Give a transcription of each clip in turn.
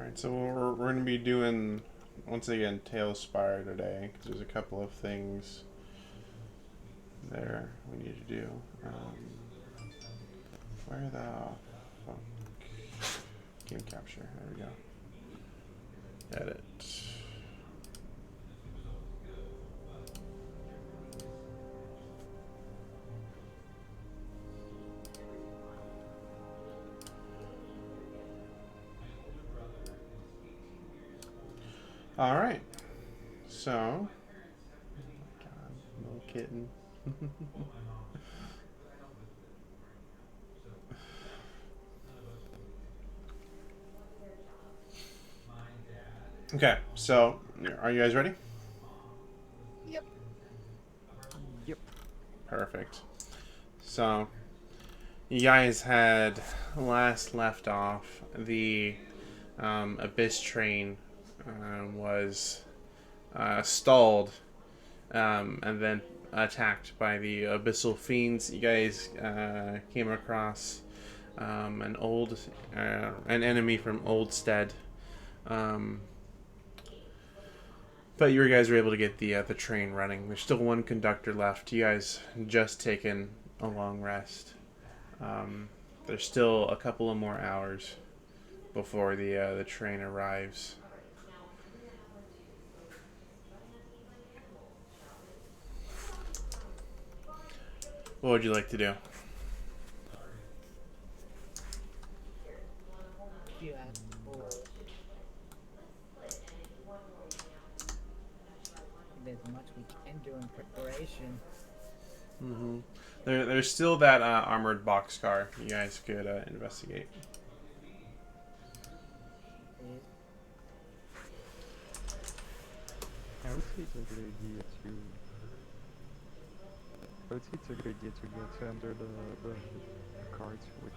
Alright, so we're going to be doing, once again, Tailspire today, because there's a couple of things there we need to do. Where the fuck? Game capture, there we go. Edit. Alright, so, oh my god, little kitten. Okay, so, are you guys ready? Yep. Yep. Perfect. So, you guys had last left off the Abyss train was stalled and then attacked by the Abyssal Fiends. You guys came across an enemy from Oldstead. But you guys were able to get the train running. There's still one conductor left. You guys just taken a long rest. There's still a couple of more hours before the train arrives. What would you like to do? You asked for. There's much we can do in preparation. Mm-hmm. There's still that armored boxcar you guys could investigate. I would say it's a good idea to. I would say it's a good idea to get under the cards with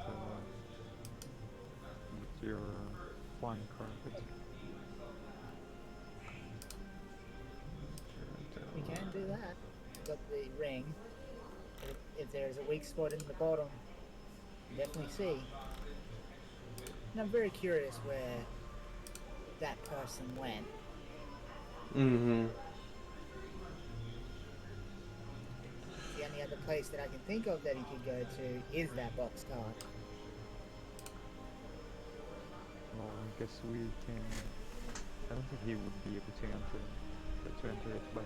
your flying carpet. We can do that. Got the ring. If there's a weak spot in the bottom, definitely see. And I'm very curious where that person went. Mm-hmm. The only other place that I can think of that he could go to is that boxcar. Well, I guess we can. I don't think he would be able to enter it by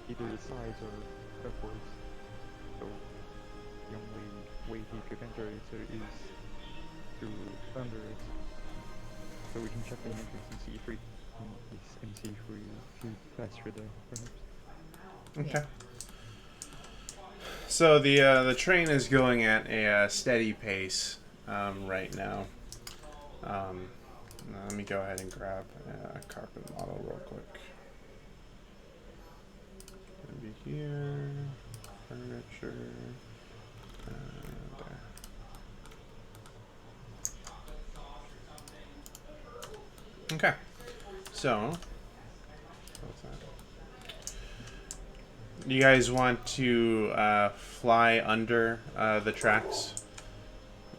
either the sides or upwards. So the only way he could enter it is through under it. So we can check the entrance and see if we pass through there, perhaps. Okay. Yeah. So the train is going at a steady pace right now. Let me go ahead and grab a carpet model real quick. Gonna be here, furniture, there. Okay, so what's that? Do you guys want to fly under the tracks?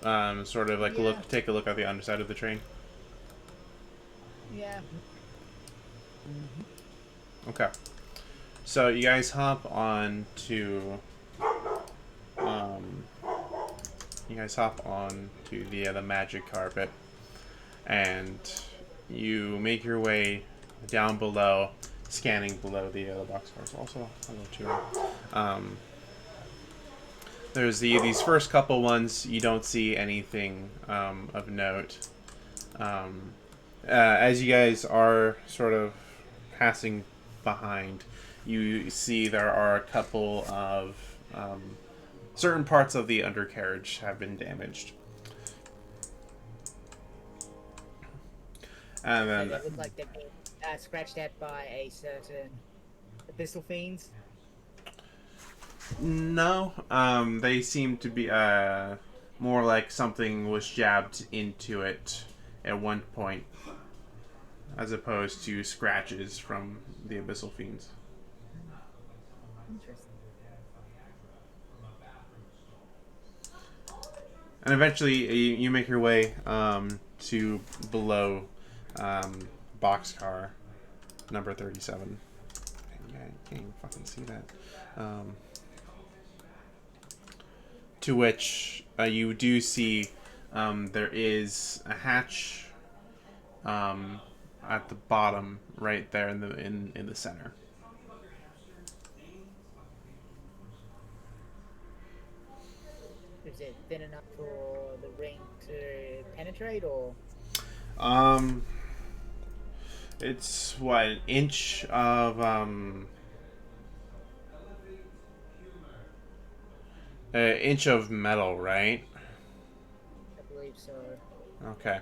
Sort of like Yeah. take a look at the underside of the train. Yeah. Okay. So you guys hop on to the magic carpet, and you make your way down below, scanning below the boxcars. Also, hello too. There's these first couple ones. You don't see anything of note. As you guys are sort of passing behind, you see there are a couple of certain parts of the undercarriage have been damaged. And So then they look like they've been scratched at by a certain abyssal fiends. no, they seem to be more like something was jabbed into it at one point, as opposed to scratches from the abyssal fiends. Interesting. And eventually, you make your way to below Boxcar number 37. Yeah, I can't even fucking see that. To which you do see there is a hatch at the bottom, right there in the center. Is it thin enough for the ring to penetrate, or Um, it's what, an inch of metal, right? I believe so. Okay.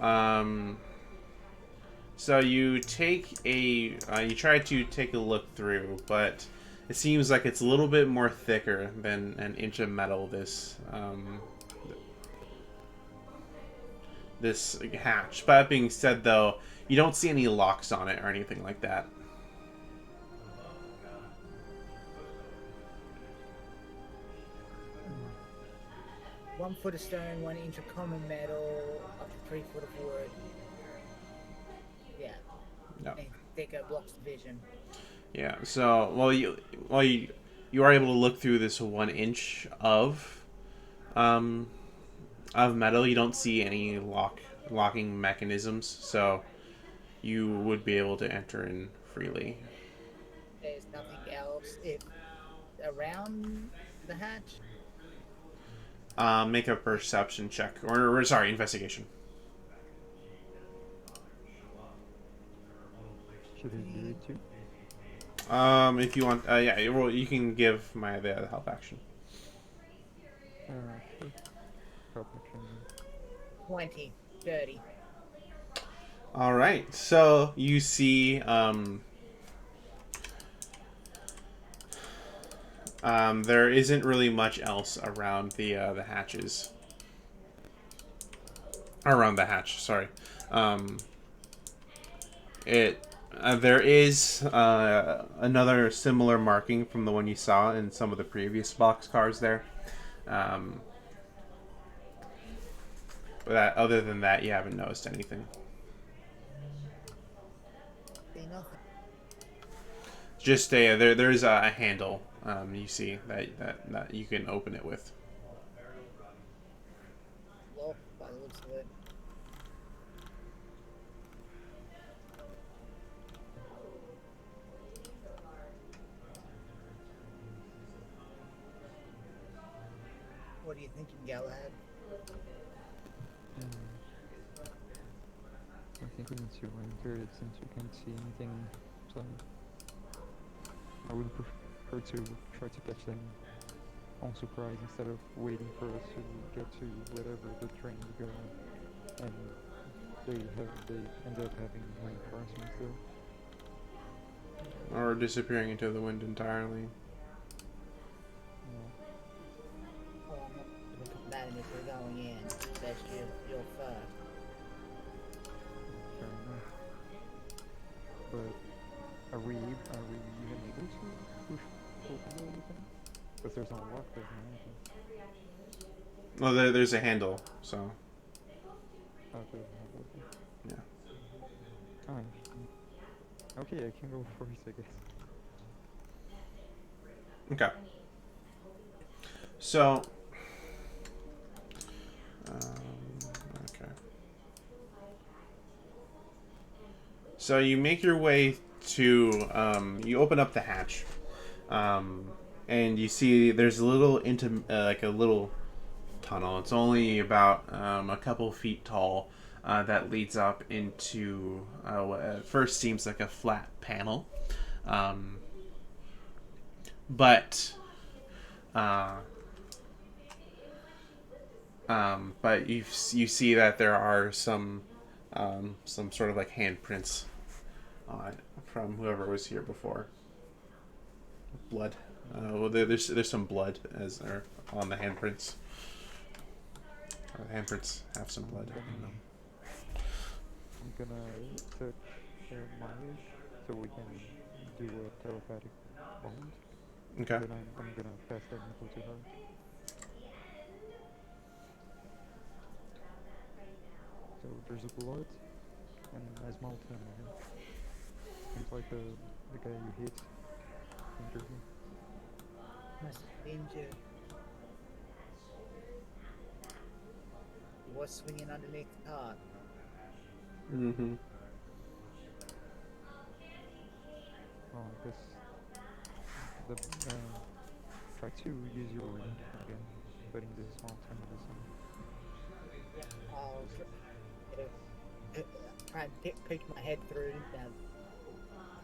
Um, so you you try to take a look through, but it seems like it's a little bit more thicker than an inch of metal. This hatch. But that being said, though, you don't see any locks on it or anything like that. 1 foot of stone, 1 inch of common metal, up to 3 foot of wood. Yeah, No. and thicker blocks of vision. Yeah. So you are able to look through this 1 inch of metal. You don't see any locking mechanisms, so you would be able to enter in freely. There's nothing else around the hatch. Make a perception check, or sorry, investigation. Should I do it too? If you want, yeah, well, you can give my the help action. Sure. Help action. 20, 30. All right, so you see, there isn't really much else around the hatches. Around the hatch, sorry. There is another similar marking from the one you saw in some of the previous box cars there. But other than that, you haven't noticed anything. See nothing. Just there's a handle. You see that you can open it with. Locked by the looks of it. What are you thinking, Galahad? I think we need to enter it since we can't see anything, so I would prefer to try to catch them on surprise instead of waiting for us to get to whatever the train is going, and they end up having reinforcements there. Or disappearing into the wind entirely. Oh, I'm not going to come back if we're going in. That's your first. Fair enough. But are we even able to push open or anything? Because there's no lock there or anything. Well, there's a handle, so Oh, there's no lock. yeah. Oh, interesting. Okay, I can go first, I guess. Okay. So, okay. So you make your way to, you open up the hatch, and you see there's a little like a little tunnel. It's only about a couple feet tall. That leads up into what at first seems like a flat panel, but you see that there are some sort of like handprints on it from whoever was here before. Blood. Well, there's some blood or on the handprints. The handprints have some blood. I don't know. I'm gonna search Maya so we can do a telepathic bond. Okay. Then I'm gonna pass that info to her. So there's a blood and a small tumor. Seems like the guy you hit injured him. Must have been injured. He was swinging underneath the cart. Mm-hmm. Oh, I guess the try to use your ring again, putting this small tumor this time. Yeah, I'll try and peek my head through. Now,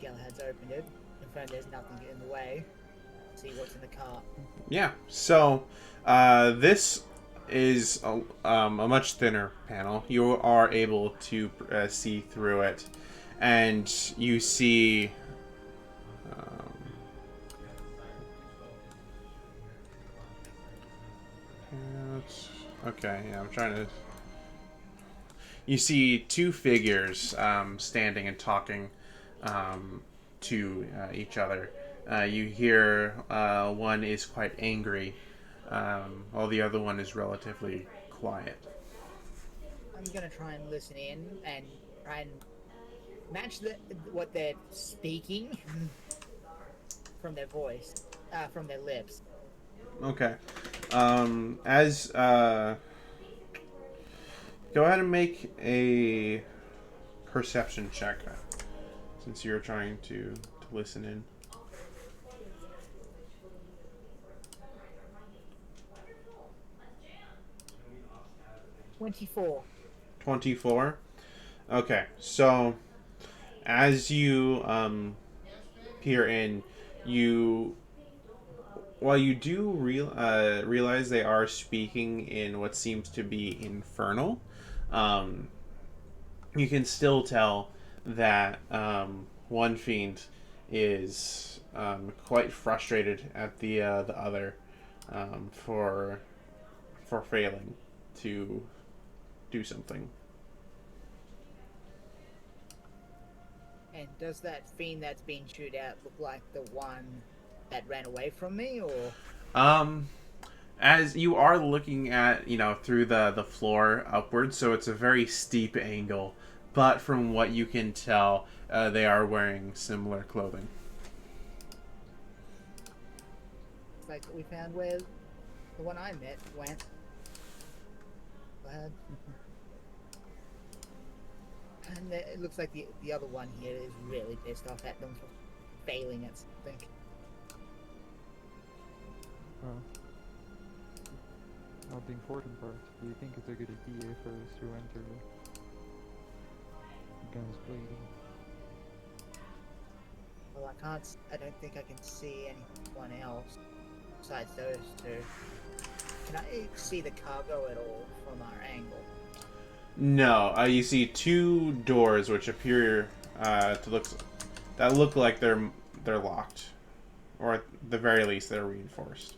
Galahad's opened it. Confirm there's nothing in the way. See what's in the cart. Yeah. So, this is a much thinner panel. You are able to see through it, and you see. Okay, yeah, I'm trying to. You see two figures standing and talking to each other. You hear one is quite angry, while the other one is relatively quiet. I'm gonna try and listen in and try and match what they're speaking from their voice, from their lips. Okay. As go ahead and make a perception check, since you're trying to listen in. 24. 24. Okay, so as you peer in, you while you do realize they are speaking in what seems to be infernal, um, you can still tell that one fiend is quite frustrated at the other for failing to do something. And does that fiend that's being chewed out look like the one that ran away from me, or? As you are looking at, through the floor upwards, so it's a very steep angle. But from what you can tell, they are wearing similar clothing. It's like we found where the one I met went. Glad. And it looks like the other one here is really pissed off at them for failing at something. Not the important part. Do you think it's a good idea for us to enter guns blazing? Well, I don't think I can see anyone else besides those two. Can I see the cargo at all from our angle? No, you see two doors which appear that look like they're locked, or at the very least they're reinforced.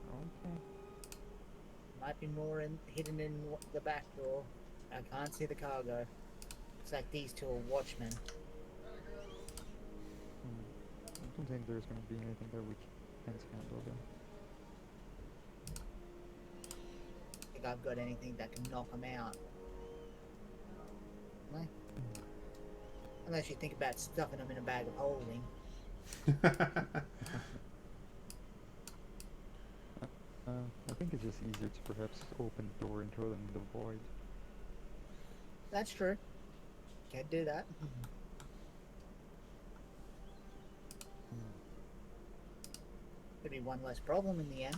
Okay. Might be more hidden in the back door. I can't see the cargo. Looks like these two are watchmen. I don't think there's going to be anything that we can't handle then. Think I've got anything that can knock them out. Unless you think about stuffing them in a bag of holding. I think it's just easier to perhaps open the door and throw them in the void. That's true. Can't do that. Could be one less problem in the end.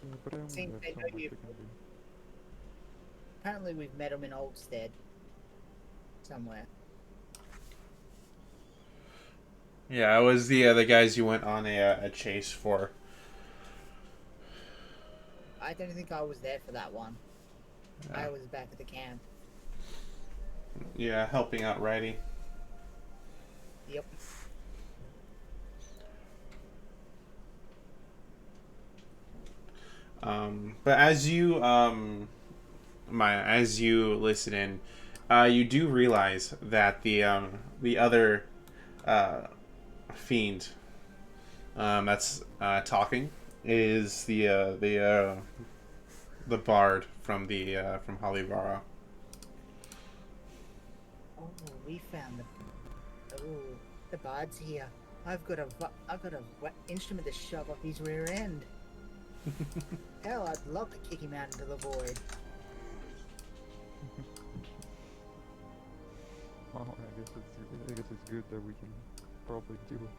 Yeah, but I only Seems have they so know much you. we can do. Apparently we've met them in Oldstead. Somewhere. Yeah, it was the guys you went on a chase for. I don't think I was there for that one. Yeah. I was back at the camp. Yeah, helping out Righty. Yep. But as you as you listen in, you do realize that the other fiend That's talking. Is the bard from Hollyvara. Oh, we found the bard's here. I've got a instrument to shove up his rear end. Hell, I'd love to kick him out into the void. Oh, I guess it's good that we can probably do it.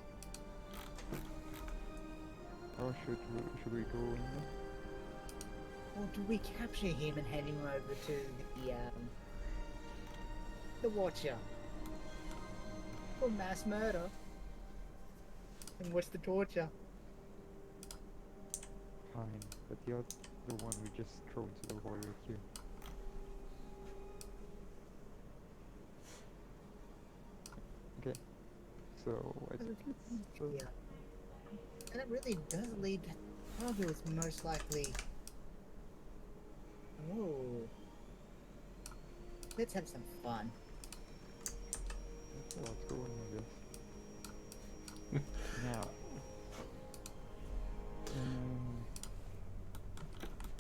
Or should we go in there? Or do we capture him and hand him over to the Watcher for mass murder? And what's the torture? Fine, but the other one we just throw into the void with you. Okay, so I think it's... Yeah. And it really does lead to Targo is most likely... Oh. Let's have some fun. Well, let's go in, I guess. Now...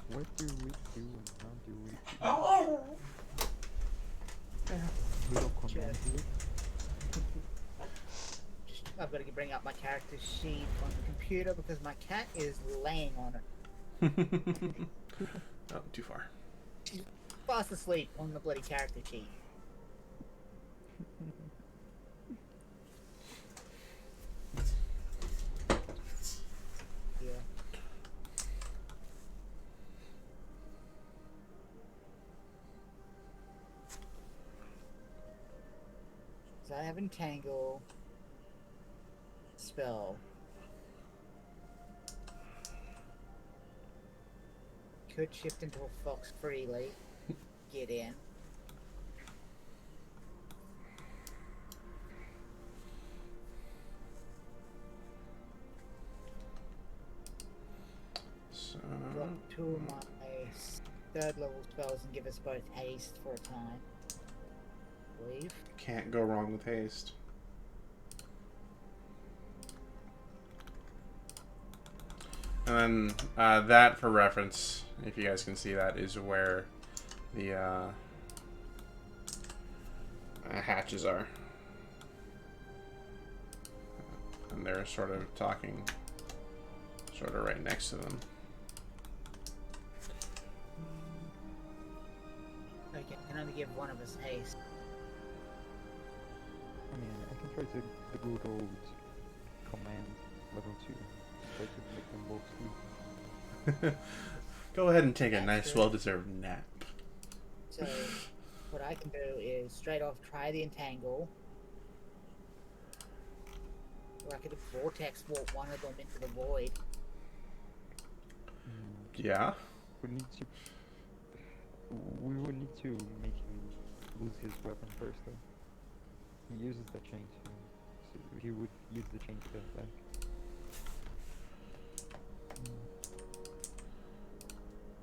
what do we do and how do we do we don't command it? I've got to bring up my character sheet on the computer because my cat is laying on it. Oh, too far. She's fast asleep on the bloody character sheet. Yeah. So I have Entangle. Spell. Could shift into a fox freely. Get in. So Drop two of my third level spells and give us both haste for a time. Leave. can't go wrong with haste. And then that, for reference, if you guys can see that, is where the hatches are. And they're sort of talking sort of right next to them. Okay, can only give one of us haste. I mean, I can try to the good old command level 2. Try to make them both sleep. Go ahead and take a nice, well-deserved nap. So, what I can do is straight off try the entangle. Or I could vortex warp one of them into the void. Yeah. We would need to make him lose his weapon first, though. He uses the chain, so he would use the chain to get it back.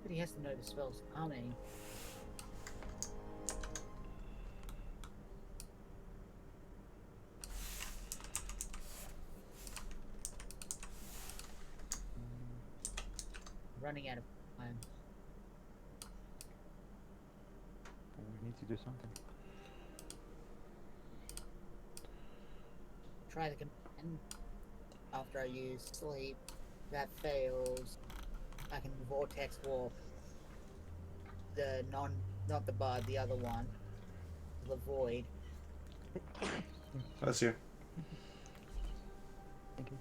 But he has to know the spell's coming. Running out of time. We need to do something. Try the command after I use sleep. That fails. I can vortex warp the not the bard, the other one, the void. That's you. Thank you.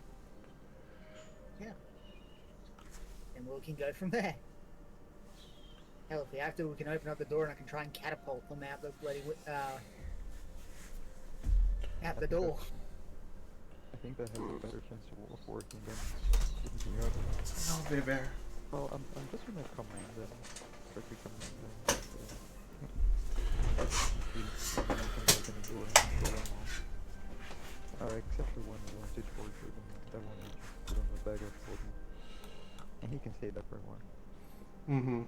Yeah. And we can go from there. Hell, if we have to, we can open up the door and I can try and catapult them out the bloody out the door. I think that has a better chance of working than anything else. Oh, baby bear. Well, I'm just gonna command them. Try to command them. Except the one I want to torture them. That one I just put on the bag of holding. And he can say that for a while. Mm-hmm.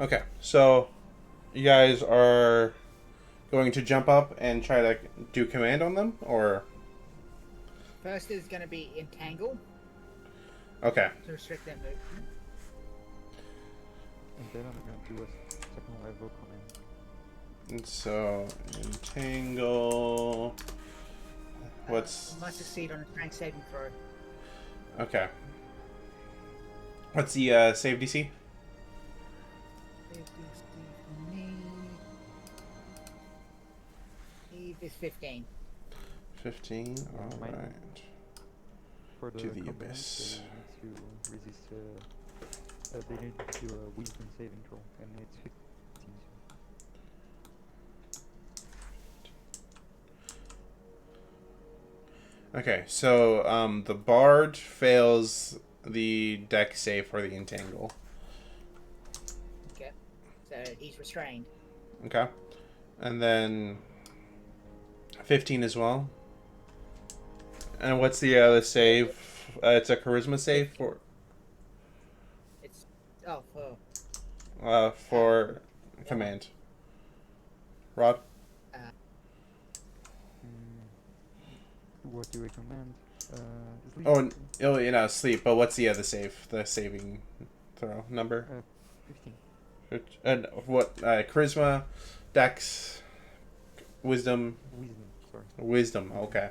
Okay, so you guys are going to jump up and try to do command on them, or First is going to be entangle Okay. to restrict their movement. And then I'm gonna do a second level command. And so entangle. What's Must succeed on a strength saving throw. okay? What's the save DC? Eve is 15. 15. All Mine. right. For the To the command, abyss. they need to resist. They need to do a wisdom saving throw, and it's 15. Okay, so the bard fails the deck save for the entangle. Okay. So he's restrained. Okay, and then 15 as well. And what's the save? It's a charisma save for It's oh command. Rod. What do you recommend? Sleep? Sleep. But what's the other save? The saving throw number? 15. And what? Charisma, Dex, Wisdom. Wisdom, sorry. Wisdom. Okay.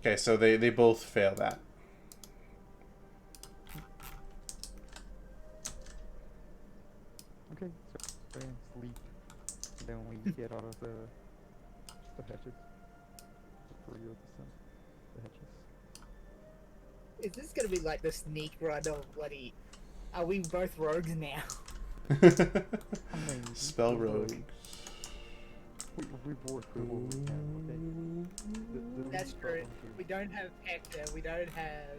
Okay, so they both fail that. Okay, so sleep. Then we get out of the hatches. The 3 of the hatches. Is this gonna be like the sneak run of bloody? Are we both rogues now? Spell rogue. We work with what we can, okay? That's true. We don't have Hector. We don't have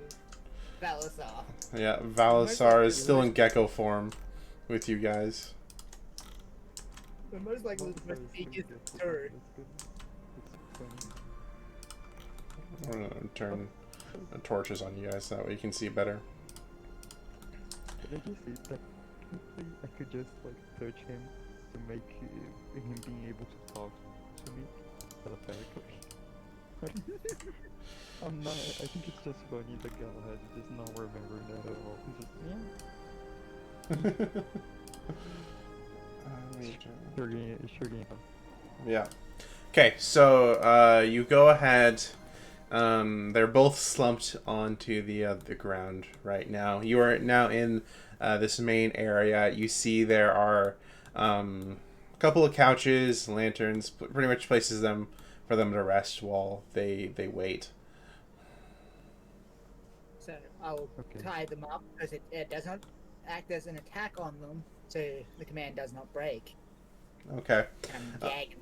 Balasar. Yeah, Valasar is still in gecko form with you guys. We're most likely the most sneakiest turd. I'm gonna turn the torches on you guys, that way you can see better. But I just see that I could just like touch him to make him being able to talk to me telepathically. I'm not. I think it's just funny that Galahad is just not remembering that at all. He's just Sure game. Yeah. Okay, so you go ahead. They're both slumped onto the ground right now. You are now in this main area. You see there are a couple of couches, lanterns, pretty much places them for them to rest while they wait. So I'll tie them up because it does not act as an attack on them, so the command does not break. Okay. I'm gagging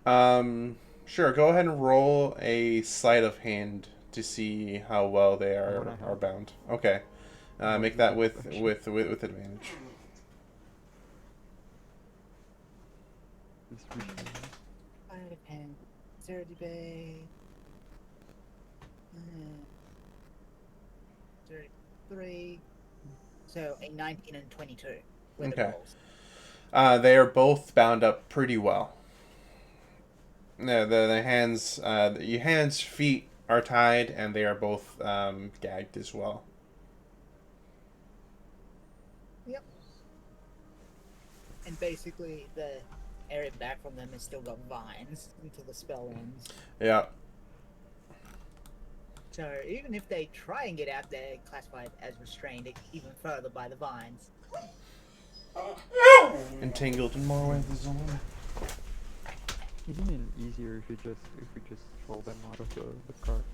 them. Sure. Go ahead and roll a sleight of hand to see how well they are bound. Okay. Make that with advantage. Sleight of hand, 30 bay. 33. So a 19 and 22. With Okay. rolls. They are both bound up pretty well. No, the hands, your hands, feet are tied, and they are both gagged as well. Yep. And basically, the area back from them has still got vines until the spell ends. Yeah. So even if they try and get out, they're classified as restrained even further by the vines. Entangled in more ways than one. Isn't it easier if we just throw them out of the cart?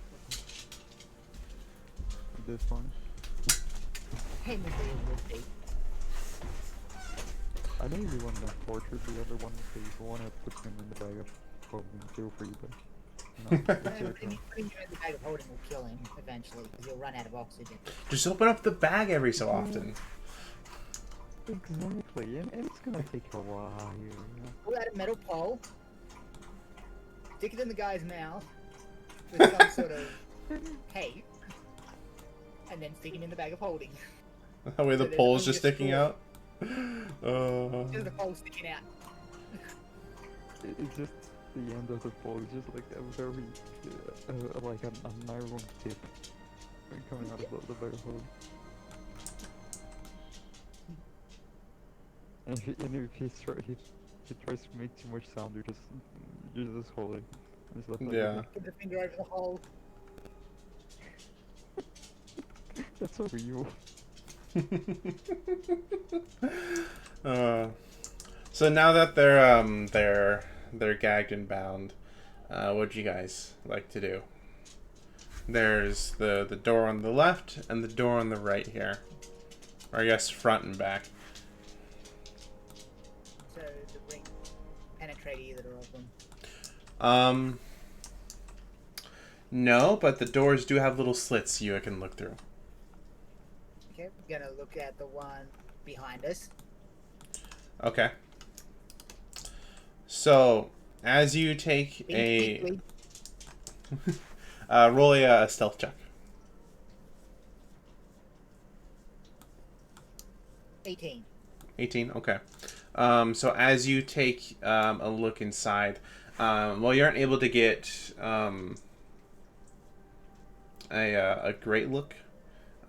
This one. Technically, it would be. I know you want to torture the other one, so you want to put them in the bag of holding, feel free, but no, it's your Putting turn. you in the bag of holding will kill him eventually because he'll run out of oxygen. Just open up the bag every so often. Exactly, and it's gonna take a while, you know. Pull out a metal pole, stick it in the guy's mouth with some sort of tape, and then stick him in the bag of holding. That way the So pole's there's just only a sticking straw. out. Just the pole sticking out. It's the end of the pole is just like a very, like an iron tip coming out of the very hole. And if he tries to make too much sound, you just hold it. Just let that Yeah. Put the finger over the hole. That's so real. So now that they're gagged and bound, what'd you guys like to do? There's the door on the left and the door on the right here, or I guess front and back. So the ring penetrate either of them. No, but the doors do have little slits you can look through. Okay, we're gonna look at the one behind us. Okay. So, as you take Quickly. roll a stealth check. 18. 18. Okay. So as you take a look inside, well, you aren't able to get a great look.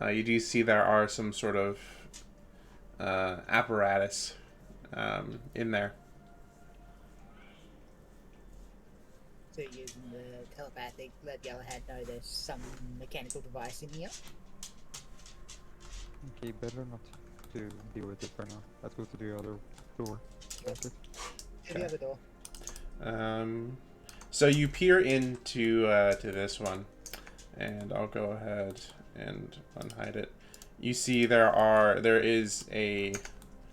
You do see there are some sort of apparatus in there. So using the telepathic, let Yellowhead know there's some mechanical device in here. Okay, better not to deal with it for now. Let's go to the other door. That's it. To the other door. So you peer into to this one, and I'll go ahead and unhide it. You see there is a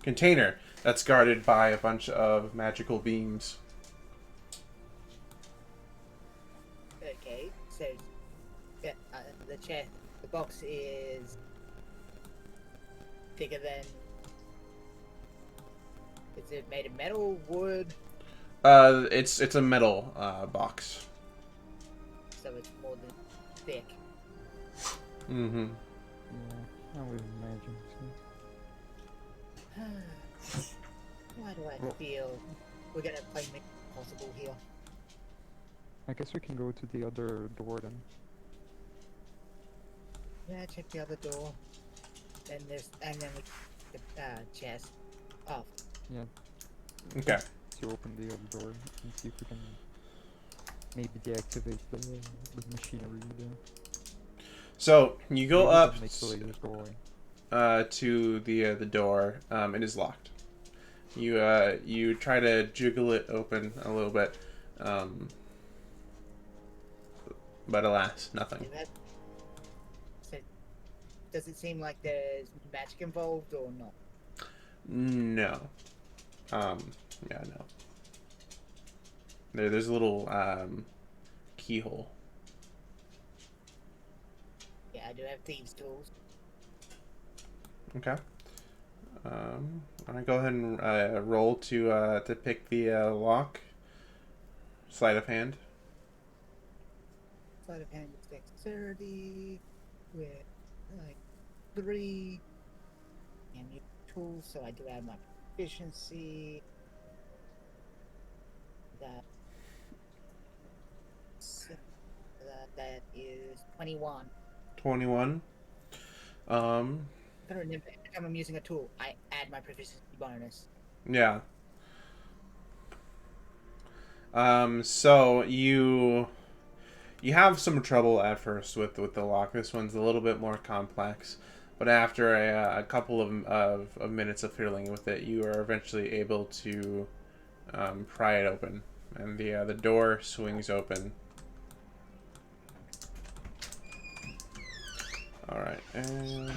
container that's guarded by a bunch of magical beams. Okay, so yeah, the box is bigger than. Is it made of metal, wood? It's a metal box. So it's more than thick. Mm-hmm. Yeah, I would imagine so. Why do I feel we're gonna play Mission Impossible here? I guess we can go to the other door then. Yeah, check the other door. And then we the chest. Oh, Yeah, Okay. to open the other door and see if we can maybe deactivate the machinery there. So you go Maybe up that makes the lasers go away. to the door. It is locked. You try to jiggle it open a little bit, but alas, nothing. so does it seem like there's magic involved or not? No. Yeah, no. There's a little keyhole. Yeah, I do have thieves' tools. Okay. Alright, go ahead and roll to pick the lock. Sleight of hand. Sleight of hand is dexterity with like 3. And you tools, so I do have my proficiency. That is 21. 21. I don't remember every time I'm using a tool, I add my proficiency bonus. Yeah. So you have some trouble at first with the lock. This one's a little bit more complex, but after a couple of minutes of fiddling with it, you are eventually able to pry it open, and the door swings open. All right, and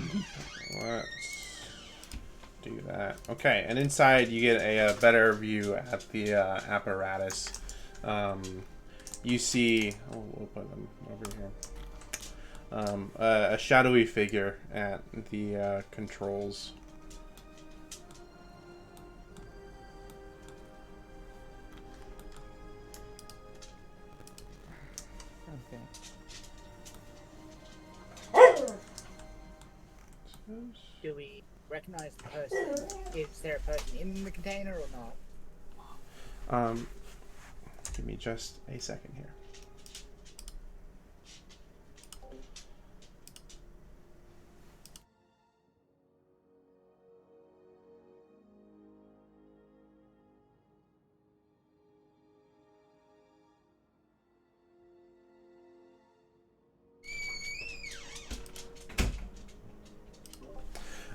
let's do that. Okay, and inside you get a better view at the apparatus. You see, we'll put them over here. A shadowy figure at the controls. Okay. Do we recognize the person? Is there a person in the container or not? Give me just a second here.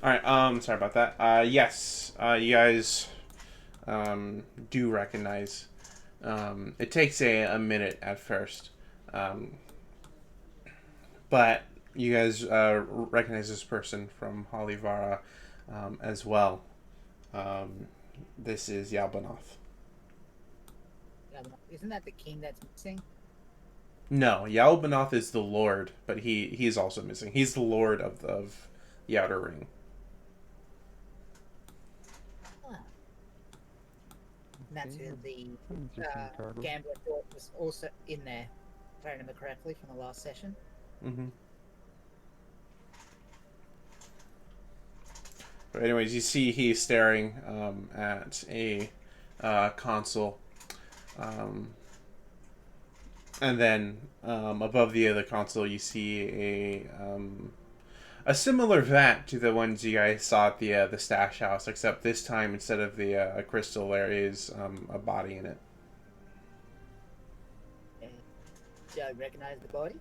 All right. Sorry about that. Yes. You guys do recognize. It takes a minute at first, but you guys recognize this person from Hollyvara as well. This is Yalbanoth. Isn't that the king that's missing? No, Yalbanoth is the Lord, but he's also missing. He's the Lord of the Outer Ring. Ah. And that's who the Interesting cargo. gambler thought was also in there, if I remember correctly from the last session. Mm-hmm. But anyways, you see he's staring at a console, and then above the other console, you see a similar vat to the ones you guys saw at the stash house, except this time instead of the crystal, there is a body in it. Do I recognize the body?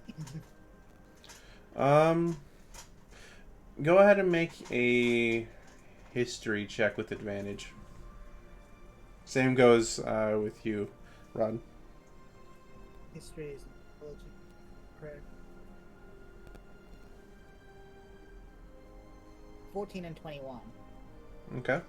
Go ahead and make a history check with advantage. Same goes with you, Rod. History is knowledge. Correct. 14 and 21. Okay.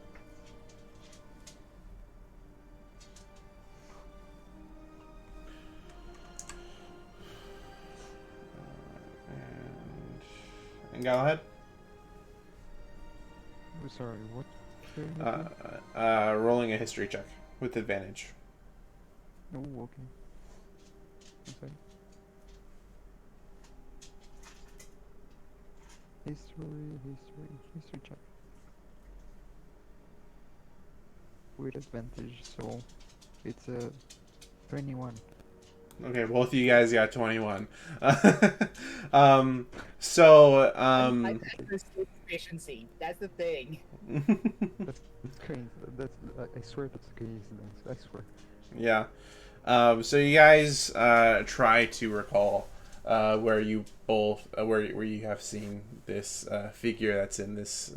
And go ahead. Oh, sorry, what? Rolling a history check with advantage. Oh, okay. Okay. History check. With advantage, so it's a 21. Okay, both of you guys got 21. I efficiency. That's the thing. That's crazy. That's I swear that's a coincidence. I swear. Yeah. So you guys try to recall where you both where you have seen this figure that's in this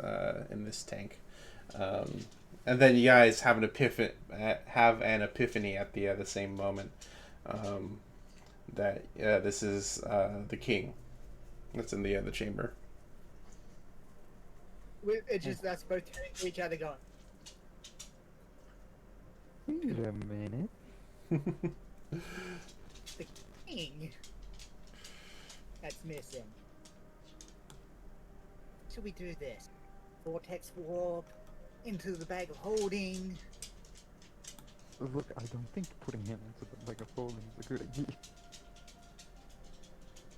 tank, and then you guys have an epiphany at the same moment that this is the king that's in the chamber. It's just us both turning to each other going, Wait a minute. the king that's missing. Should we do this? Vortex warp into the bag of holding. Look, I don't think putting him into the bag of holding is a good idea.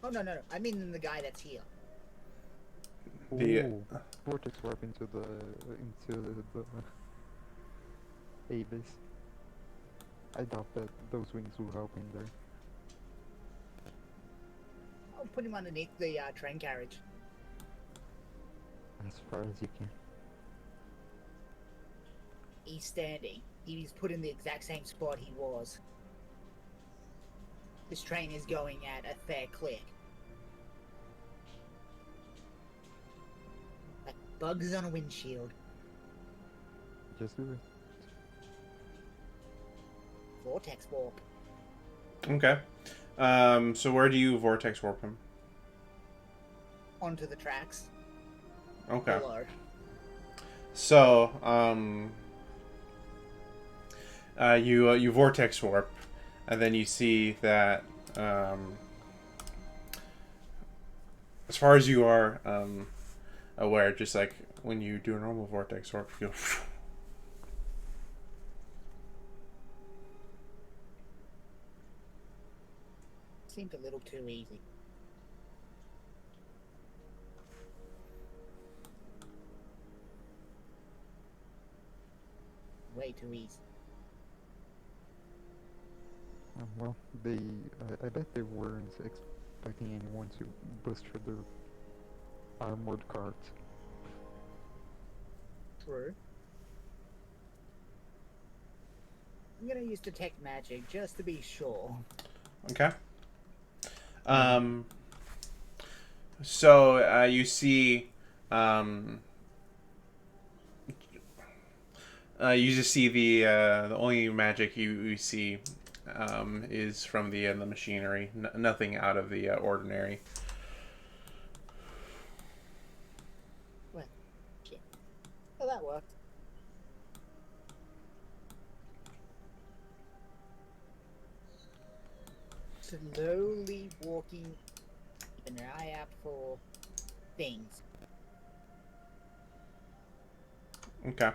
Oh no. I mean the guy that's here. Oh, vortex warp into the Abyss. I doubt that those wings will help him there. I'll put him underneath the train carriage. As far as you can. He's standing. He's put in the exact same spot he was. This train is going at a fair click. Like bugs on a windshield. Just do it. Vortex warp. Okay. So where do you vortex warp him? Onto the tracks. Okay. Below. So you vortex warp, and then you see that as far as you are aware, just like when you do a normal vortex warp, you go. Seemed a little too easy. Way too easy. Well, I bet they weren't expecting anyone to bust through their armored cart. True. I'm gonna use detect magic just to be sure. Okay. Um. So you see, um, you just see the only magic you see is from the machinery. Nothing out of the ordinary. Well, shit. Well, that worked. Slowly walking, keeping an eye out for things. Okay.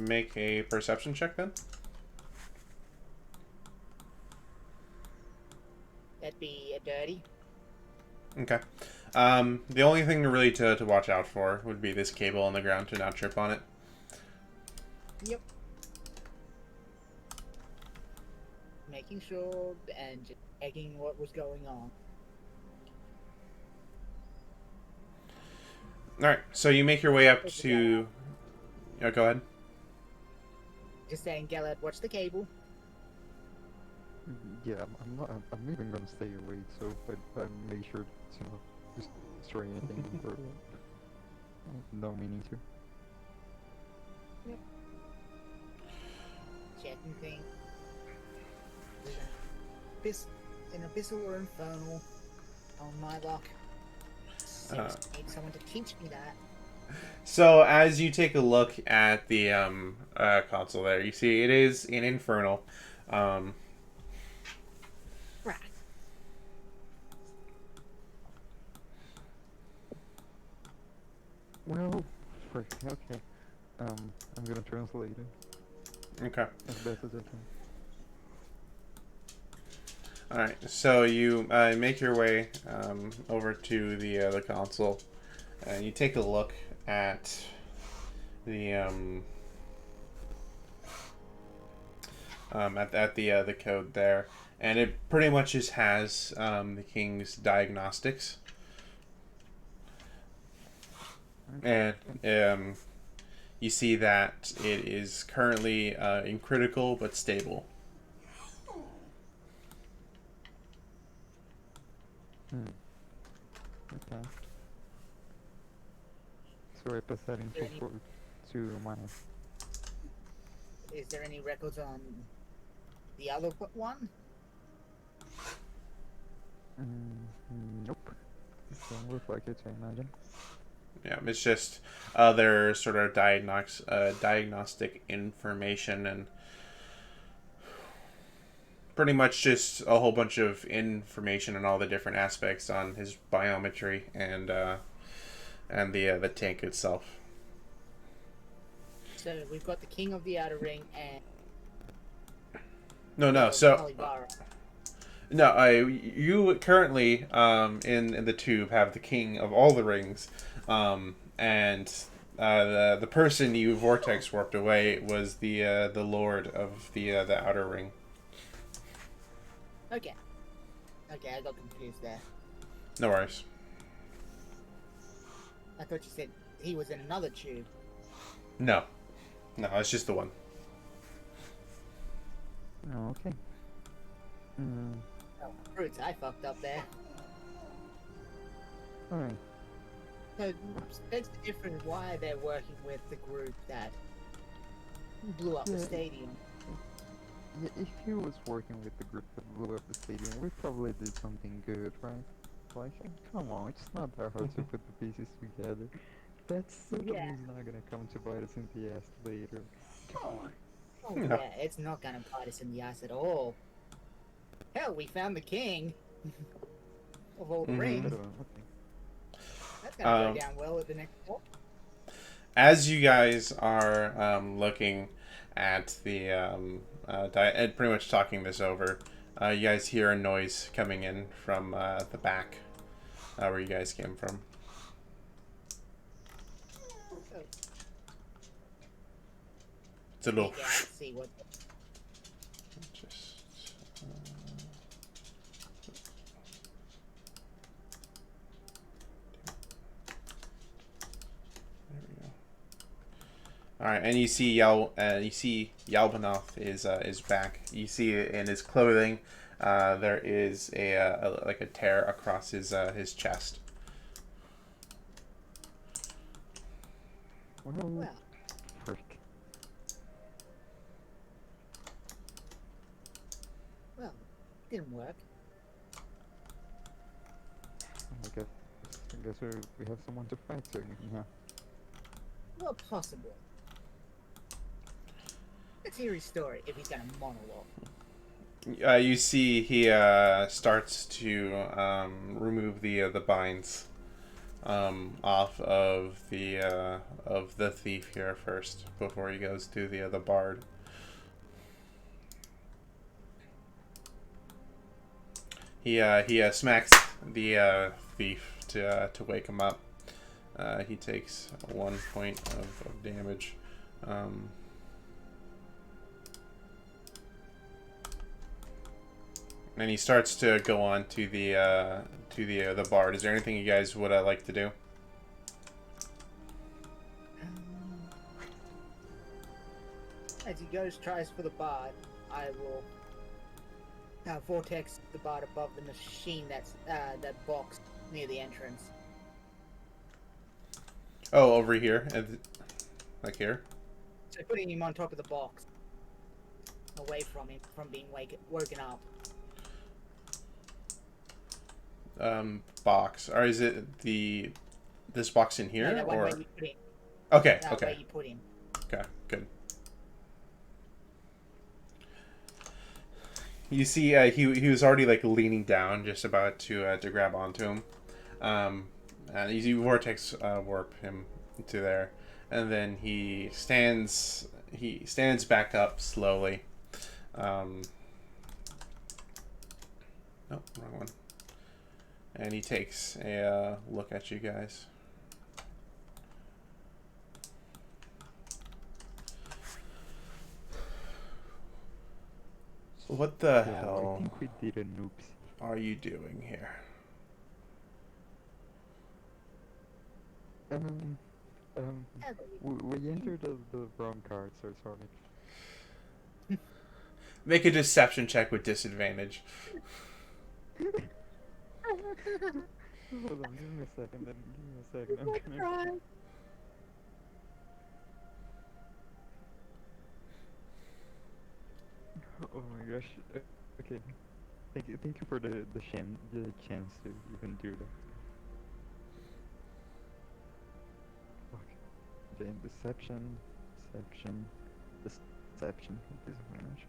Make a perception check then. That'd be a dirty. Okay. The only thing really to watch out for would be this cable on the ground to not trip on it. Yep. Making sure and just checking what was going on. All right. So you make your way up to. Oh, go ahead. Just saying, Gellert, watch the cable. Yeah, I'm not. I'm even gonna stay awake, so I make sure to not just destroy anything for no meaning to. Yep. Checking things. An abyssal or infernal on my luck. I need someone to teach me that. So as you take a look at the console there, you see it is an infernal. Right. Well, okay. I'm gonna translate it Okay. as best as I can. All right. So you make your way over to the console, and you take a look at the code there, and it pretty much just has the king's diagnostics, and you see that it is currently in critical but stable. Okay. So I pass that info to my. Is there any records on the other one? Nope. Don't look like it, I imagine. Yeah, it's just other sort of diagnostic information, and pretty much just a whole bunch of information on all the different aspects on his biometry and the tank itself. So we've got the King of the Outer Ring and No. So Kalibara. no, you currently in the tube have the king of all the rings, and the person you vortex warped away was the lord of the outer ring. Okay, I got confused there. No worries. I thought you said he was in another tube. No, it's just the one. Oh, okay. Oh, fruits, I fucked up there. Alright. So that's the difference why they're working with the group that blew up the stadium. Yeah, if he was working with the group that blew up the stadium, we probably did something good, right? Like, come on, it's not that hard to put the pieces together. That certainly is not gonna come to bite us in the ass later. Come on. Oh yeah, it's not gonna bite us in the ass at all. Hell, we found the king of all the rings. Okay. That's gonna go down well at the next walk. As you guys are looking at the and pretty much talking this over, you guys hear a noise coming in from the back where you guys came from. It's a little. Yeah, let's see what. All right, and you see Yalbanoth is back. You see in his clothing, there is like a tear across his chest. Well, Well, frick. well, didn't work. I guess we have someone to fight soon. Yeah. Well, possible. Let's hear his story if he's got a monologue. You see he starts to remove the binds off of the thief here first before he goes to the bard. He smacks the thief to wake him up. He takes 1 point of damage. And he starts to go on to the bard. Is there anything you guys would like to do? As he goes, tries for the bard, I will vortex the bard above the machine that's that box near the entrance. Oh, over here, like here. So putting him on top of the box, away from him, from being woken up. Box, or is it this box in here, No, that one or where you put him. okay, Where okay, you put him. okay, good. You see, he was already like leaning down, just about to grab onto him. And you vortex warp him to there, and then he stands back up slowly. Nope, wrong one. And he takes a look at you guys. What the Yeah, hell I think we did an oopsie. are you doing here? Um, we entered the wrong card, so sorry. Make a deception check with disadvantage. Hold on, give me a second. I'm gonna... Oh my gosh. Okay. Thank you for the chance to even do that. Okay. Then deception. Disadvantage.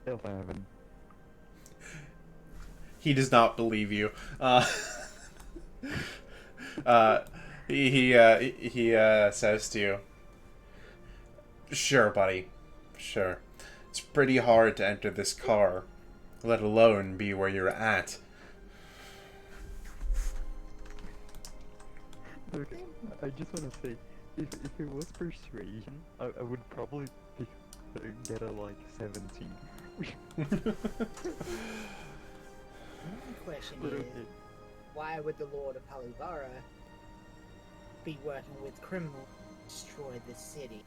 11. He does not believe you. He says to you, "Sure, buddy. Sure. It's pretty hard to enter this car, let alone be where you're at." Look, I just want to say, if it was persuasion, I would probably get a like 17. The question But is, okay. why would the Lord of Halivara be working with criminals to destroy the city?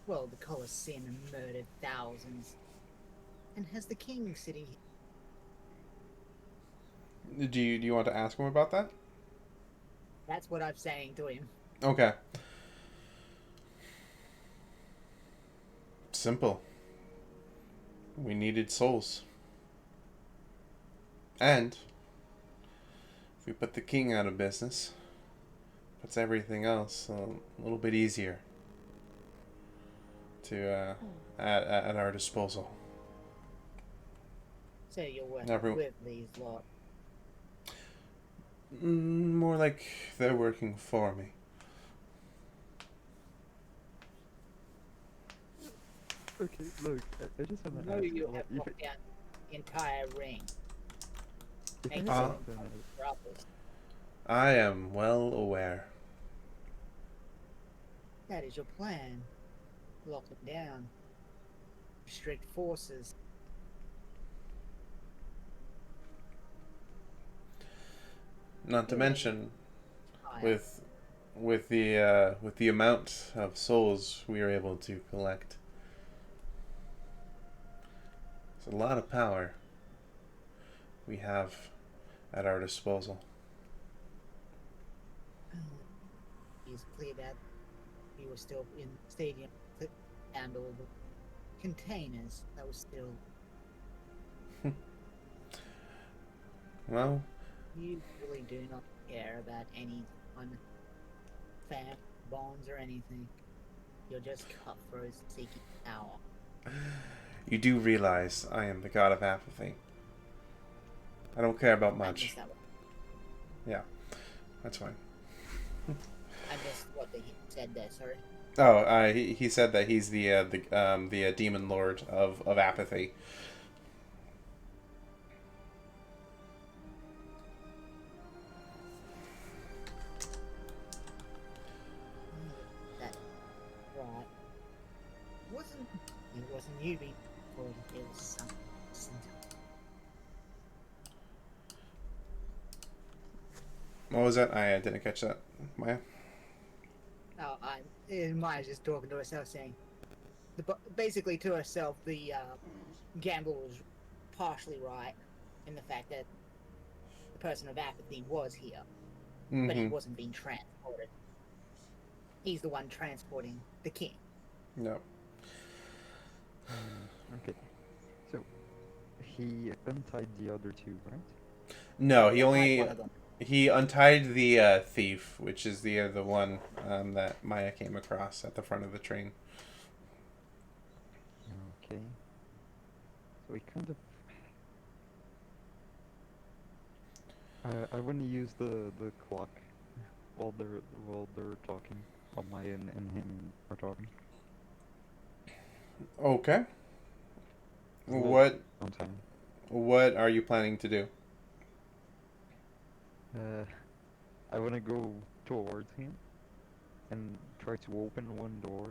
Well, the Colosseum and murdered thousands. And has the king sitting here? Do you want to ask him about that? That's what I'm saying to him. Okay. Simple. We needed souls. And if we put the king out of business, puts everything else a little bit easier to at our disposal. So you're working Everyone- with these lot. More like they're working for me. Okay, look, I just want to No, ask, you like, have if locked down the entire ring. if Make I Uh, had done for others. I am well aware. That is your plan. Lock them down. Restrict forces. Not to mention, Fire. with with the amount of souls we were able to collect, it's a lot of power we have at our disposal. He's clear that he was still in the stadium to handle the containers. That was still. Well, You really do not care about any fan bonds or anything. You're just cutthroats seeking power. you do realize I am the god of apathy. I don't care about I much. missed that one. Yeah, that's fine. I missed what he said there. Sorry. Oh, he said that he's the demon lord of apathy. That right. Wasn't it wasn't you being called? It was something. What was that? I didn't catch that. Maya? Oh, Maya's just talking to herself, saying, basically to herself, the gamble was partially right in the fact that the person of apathy was here, but he wasn't being transported. He's the one transporting the king. No. Okay. So he untied the other two, right? No, he Unlike only one of them. he untied the thief, which is the one that Maya came across at the front of the train. Okay. So he kind of. I want to use the clock while they're talking, while Maya and him are talking. Okay. It's a little What on time. what are you planning to do? I want to go towards him and try to open one door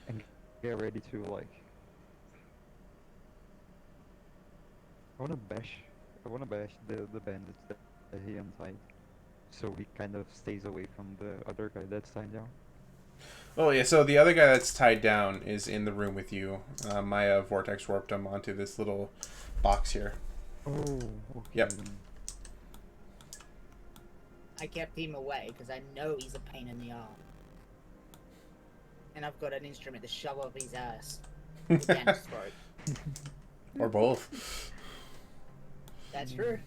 and get ready to like. I want to bash the bandits that he untied, so he kind of stays away from the other guy that's tied down. Oh yeah, so the other guy that's tied down is in the room with you. Maya vortex warped him onto this little box here. Oh, okay. Yep. Then. I kept him away because I know he's a pain in the arm. And I've got an instrument to shove up his ass. Down his throat. Or both. That's true.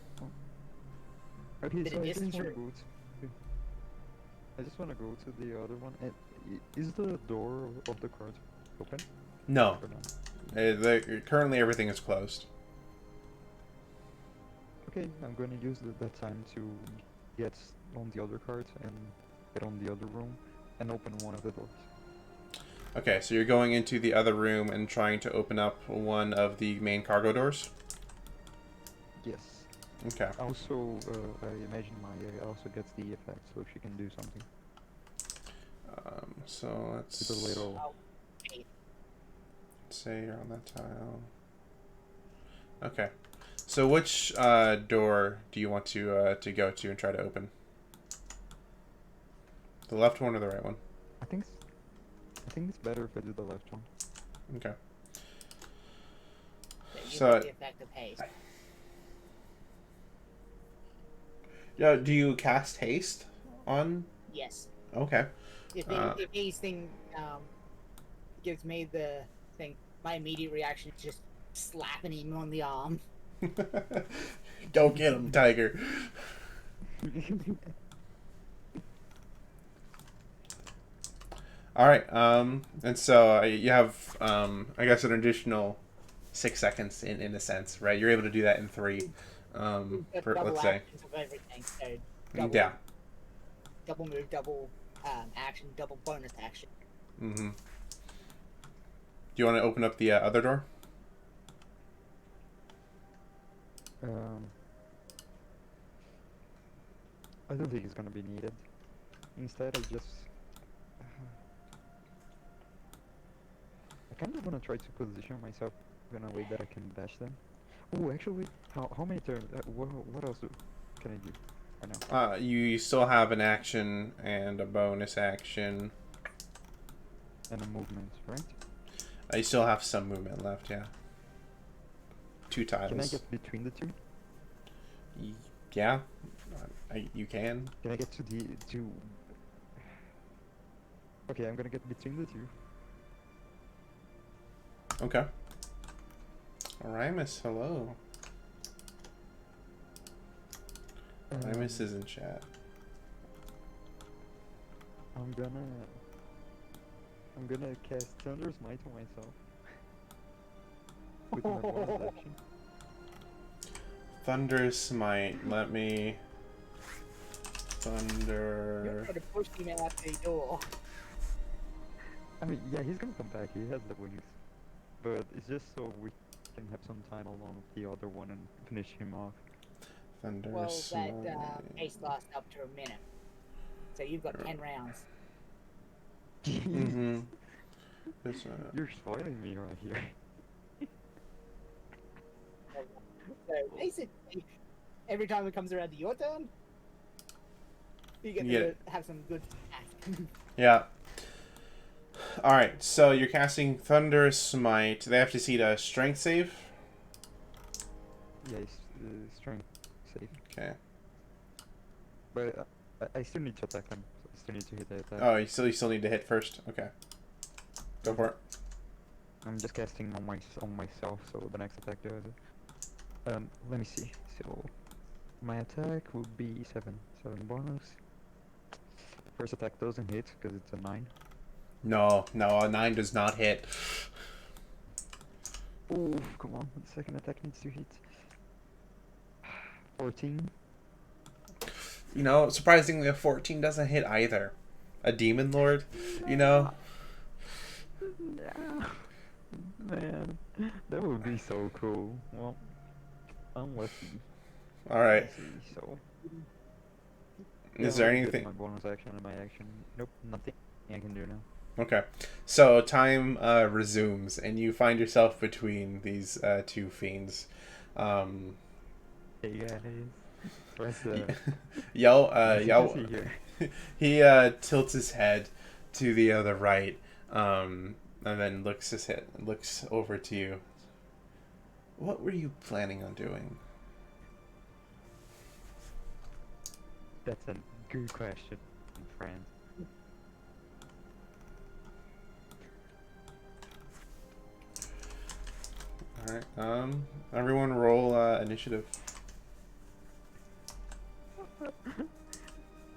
Okay, But so it I isn't just want to true. go to. I just want to go to the other one. Is the door of the cart open? No. Or not? Currently everything is closed. Okay, I'm going to use that time to get on the other cart and get on the other room and open one of the doors. Okay, so you're going into the other room and trying to open up one of the main cargo doors? Yes. Okay. Also, I imagine Maya also gets the effect, so she can do something. So let's With a little. say you're on that tile. Okay. So which door do you want to go to and try to open? The left one or the right one? I think it's better if I do the left one. Okay. You So- got the effect of haste. Yeah. Do you cast haste on? Yes. Okay. If his thing gives me the thing, my immediate reaction is just slapping him on the arm. Go get him, Tiger. All right. And so you have, I guess, an additional 6 seconds in a sense, right? You're able to do that in 3. Double Let's say. actions of everything. So double, Yeah. double move, double action, double bonus action. Mm-hmm. Do you want to open up the other door? I don't think it's gonna be needed. Instead, I kind of want to try to position myself in a way that I can bash them. Oh, actually, how many turns? What else can I do? Or no? You still have an action and a bonus action. And a movement, right? You still have some movement left, yeah. 2 tiles. Can I get between the two? Yeah, you can. Can I get to the to? Okay, I'm gonna get between the two. Okay. Rymus, hello. Rymus is in chat. I'm gonna cast Thunder's Might on myself. With my bonus action. Thunder Smite. Let me. You're Thunder. trying to push him out the door. I mean, yeah, he's gonna come back. He has the wings, but it's just so we can have some time along with the other one and finish him off. Thunder Well, Smite. that pace lasts up to a minute. So you've got 10 rounds. Mm-hmm. You're spoiling me right here. So basically, every time it comes around to your turn, you get Yeah. to have some good action. Yeah. Alright, so you're casting Thunder Smite. They have to see the strength save. Yeah, it's strength save. Okay. But I still need to attack them. So I still need to hit the attack. Oh, you still need to hit first? Okay. Go for it. I'm just casting on myself, so the next attack does it. Let me see. So my attack would be 7 bonus. First attack doesn't hit because it's a 9. No, a 9 does not hit. Oh, come on. The second attack needs to hit. 14. You know, surprisingly, a 14 doesn't hit either. A Demon Lord, you know? Yeah. Man, that would be so cool. Well, I'm lucky. Alright. Let's see, so. Is Yeah, there I did anything? My bonus action and my action. Nope, nothing I can do now. Okay. So time resumes, and you find yourself between these 2 fiends. Hey guys. Where's the... Yell, Yell. Here? he tilts his head to the right, and then looks over to you. What were you planning on doing? That's a good question, friend. Alright, everyone roll initiative.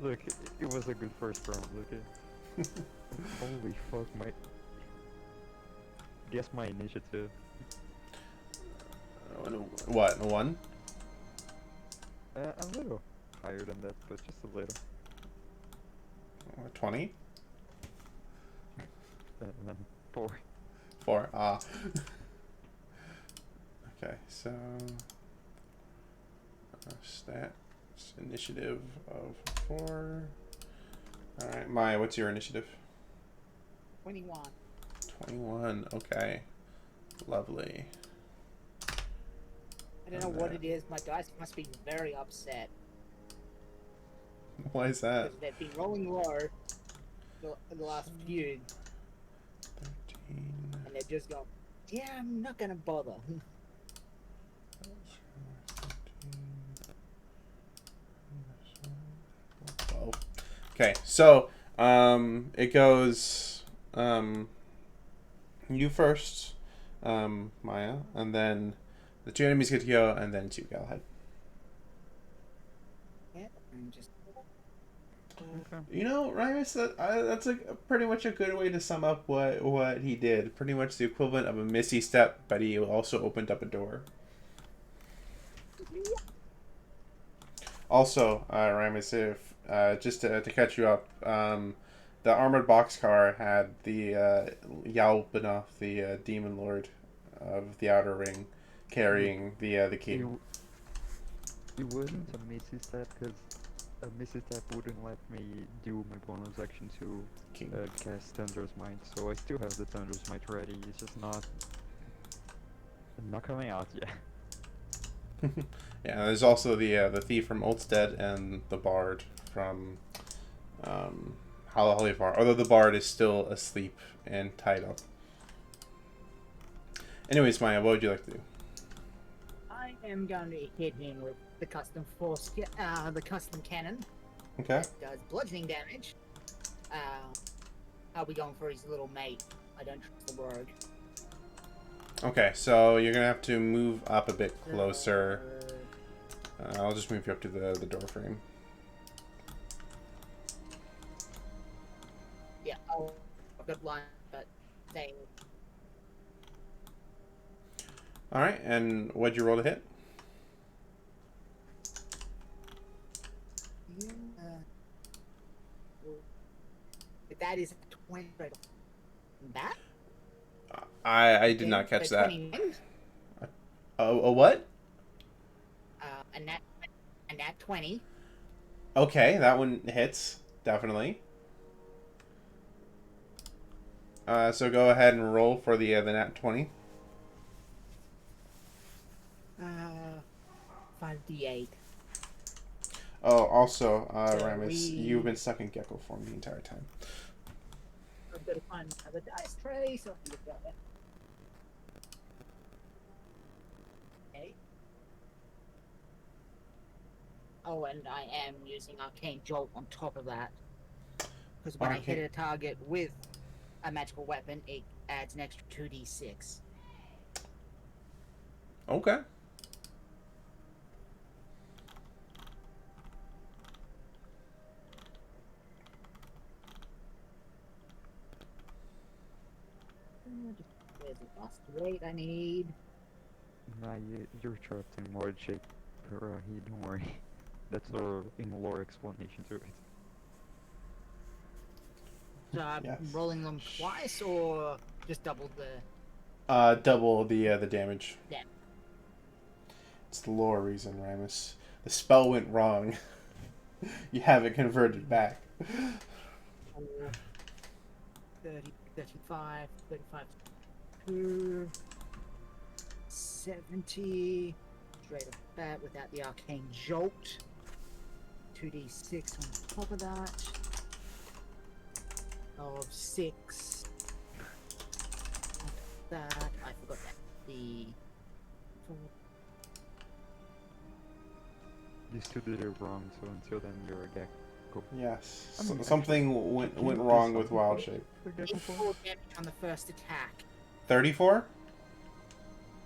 Look, it was a good first round, look. Holy fuck, my... Guess my initiative. What, a 1? A little higher than that, but just a little. 20? And then 4. 4, ah. Okay, so... stats, initiative of 4. Alright, Maya, what's your initiative? 21. 21, okay. Lovely. I don't know what it is. My dice must be very upset. Why is that? Because they've been rolling low the last few, 13. and they're just going, yeah, I'm not gonna bother. 12. Okay, so it goes you first, Maya, and then the 2 enemies get to go, and then 2 Galahad. Yeah, I'm just. Okay. You know, Rymus, that's pretty much a good way to sum up what he did. Pretty much the equivalent of a Missy step, but he also opened up a door. Also, Rymus, if just to catch you up, the armored boxcar had the Yalbanoth, the demon lord of the Outer Ring, carrying the key. It wasn't a missy step because a missy step wouldn't let me do my bonus action to King. cast Thunder's Might, so I still have the Thunder's Might ready. It's just not coming out yet. Yeah, there's also the thief from Olmsted and the bard from Holyfar. Although the bard is still asleep and tied up. Anyways, Maya, what would you like to do? I am going to hit him with the custom the custom cannon. Okay. That does bludgeoning damage. I'll be going for his little mate. I don't trust the rogue. Okay, so you're gonna have to move up a bit closer. I'll just move you up to the door frame. Yeah, I've got line, but saying. All right, and what'd you roll to hit? Yeah. But that is a 20 right off the bat. I did not catch that. 29, A what? a nat 20. Okay, that one hits definitely. So go ahead and roll for the nat 20. 5d8. Oh, also, So Ramus, you've been stuck in gecko form the entire time. I've got to find another dice tray so I can look at it. Okay. Oh, and I am using Arcane Jolt on top of that. Because when I hit a target with a magical weapon, it adds an extra 2d6. Okay. There's the last rate I need. Nah, you're trapped in lord shape, Parahi, don't worry. That's our in-lore explanation to it. So I'm Yes. rolling them twice or just double the... Double the damage. Yeah. It's the lore reason, Ramus. The spell went wrong. You have it converted back. 30, 35, 35, 2, 70, straight off that without the arcane jolt. 2d6 on top of that. Of 6. That, I forgot that. The... You still did it wrong, so until then you're a gecko. Yes. I mean, Something went Can you do wrong with something Wild for- Shape. for gecko form? 84 damage on the first attack. 34?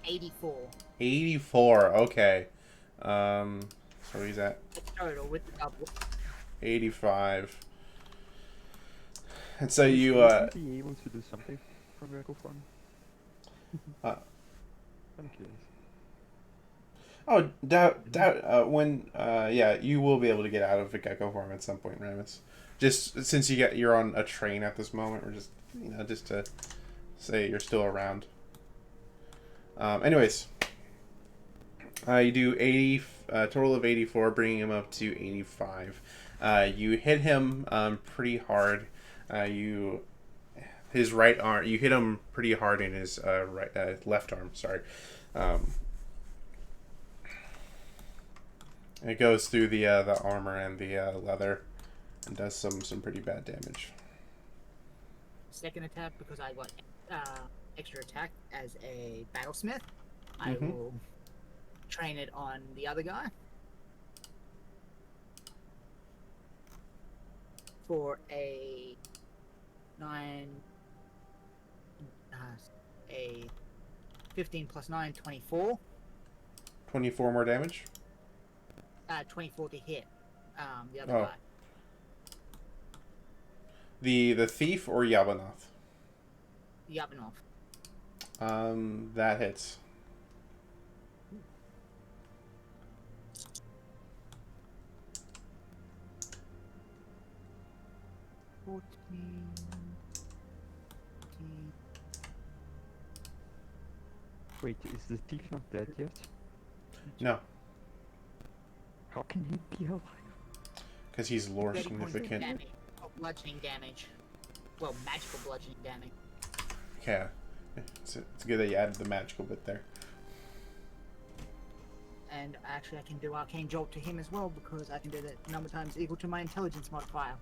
84. 84. Okay. So he's at Total with the double. 85. And so you Would you be able to do something from gecko form? Uh, I'm curious. Oh, yeah, you will be able to get out of the gecko form at some point, Ramus. Just since you're on a train at this moment, or just just to say you're still around. Anyways, you do 80, total of 84, bringing him up to 85. You hit him pretty hard. His right arm, you hit him pretty hard in his left arm. Sorry. It goes through the armor and the leather, and does some pretty bad damage. Second attack, because I got extra attack as a battlesmith, Mm-hmm. I will train it on the other guy. For a 15 plus 9, 24. 24 more damage. 24 to hit the other Oh. guy. The thief or Yabanoth? Yabanov. That hits. Wait, is the thief not dead yet? No, How can he be alive? because he's lore 30 points of significant. damage. Oh, bludgeoning damage. Well, magical bludgeoning damage. Yeah, it's good that you added the magical bit there. And And actually, I can do Arcane Jolt to him as well because I can do that number times equal to my intelligence modifier,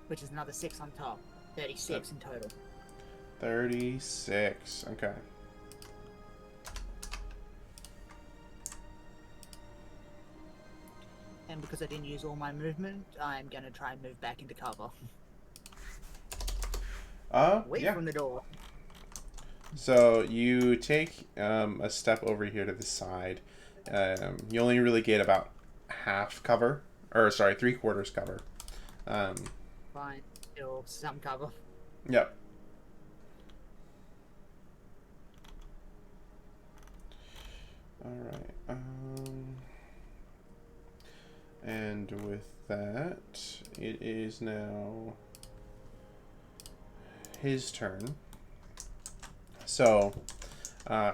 which is another 6 on top. 36 in total. 36. Okay. And because I didn't use all my movement, I'm going to try and move back into cover. Away Yeah. from the door. So you take a step over here to the side. You only really get about half cover, or sorry, 3/4 cover. Fine. Still some cover. Yep. All right. And with that, it is now his turn. So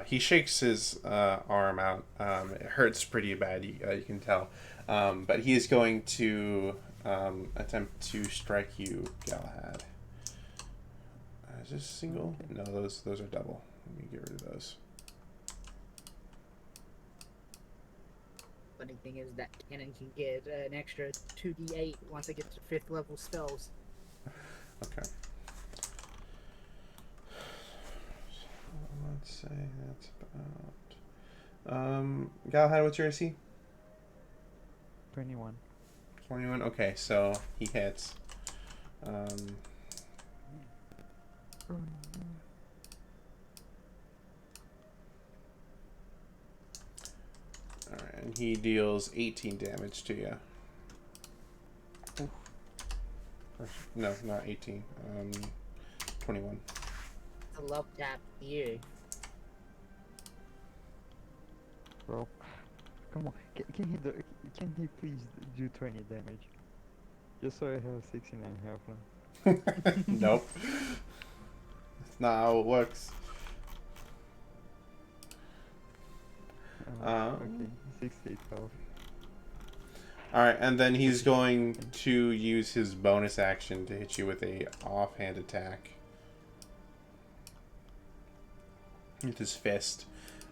he shakes his arm out. It hurts pretty bad, you can tell. But he is going to attempt to strike you, Galahad. Is this single? No, those are double. Let me get rid of those. Funny thing is that cannon can get an extra 2d8 once I get to 5th level spells. Okay. Let's say that's about. Galahad, what's your AC? 21. 21. Okay, so he hits. Alright, and he deals 18 damage to you. Or, no, not 18. 21. I love tap you. Bro, come on. Can he please do 20 damage? Just so I have 16 and a half now. Nope. That's not how it works. Okay, 68 health. Alright, and then he's going to use his bonus action to hit you with a offhand attack. With his fist.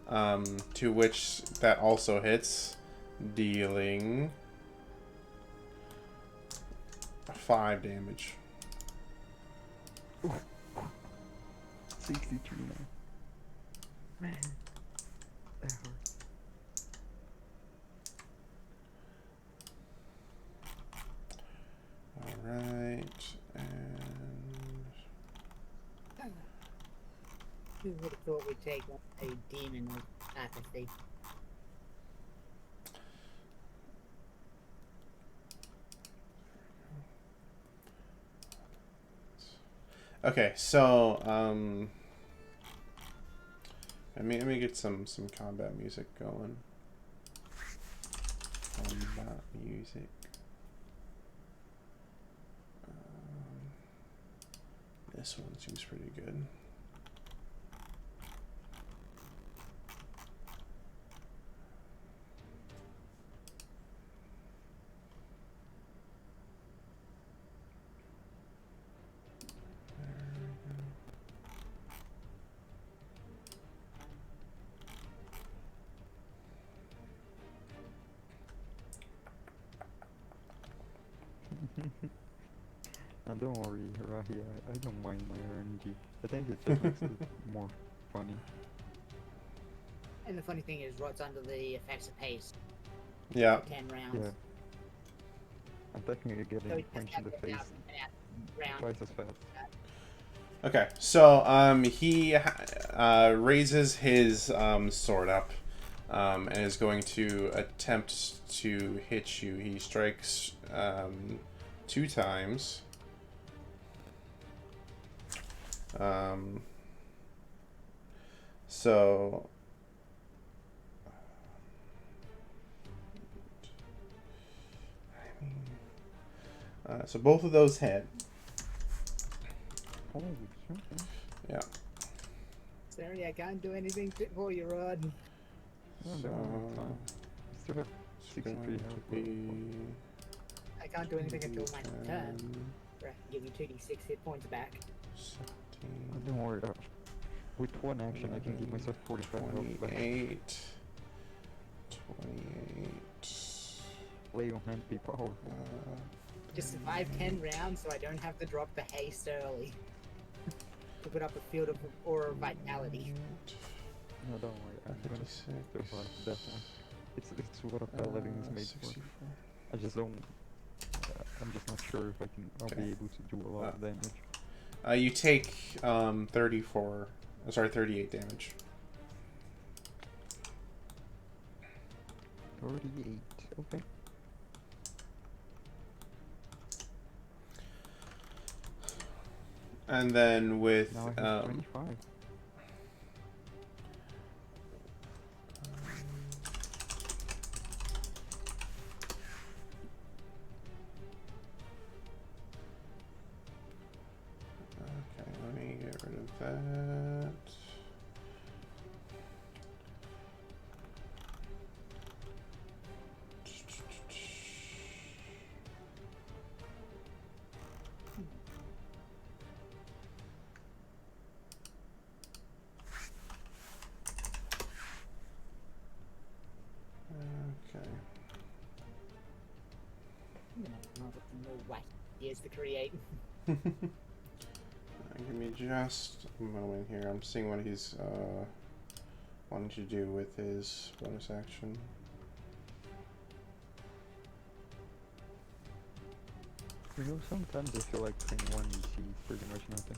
To which that also hits, dealing 5 damage. 63 now. Man, that hurt. Alright, and Who would have thought we'd take a demon of apathy? okay, so let me get some combat music going. Combat music. This one seems pretty good. Don't worry, Rahi, I don't mind my RNG. I think it just makes it more funny. And the funny thing is, Rod's under the effects of haste. Yeah. 10 rounds. Yeah. I'm technically So getting he punched just in the got face round. twice as fast. Okay, so he raises his sword up and is going to attempt to hit you. He strikes 2 times. So so both of those hit. Holy shit. Yeah. Sorry, I can't do anything for you, Rod. No, So it's fine. Still have it's 63 going to health. be I can't do anything until my turn. 10, Where I can give you 2d6 hit points back. 17, Don't worry. With one action, I can give myself 45 health back. 28, lay on hand be powerful. Just survive 10 rounds so I don't have to drop the haste early. To put up a field of aura of vitality. No, don't worry. I'm gonna survive definitely. It's what a paladin is made for. 64. I just don't. I'm just not sure if I'll be able to do a lot of damage. You take 38 damage. 38. Okay. And then with Now I have 25. okay, let me get rid of that. Okay. No way. Here's to create. Give me just a moment here. I'm seeing what he's wanting to do with his bonus action. You know, sometimes I feel like 21 EC is pretty much nothing.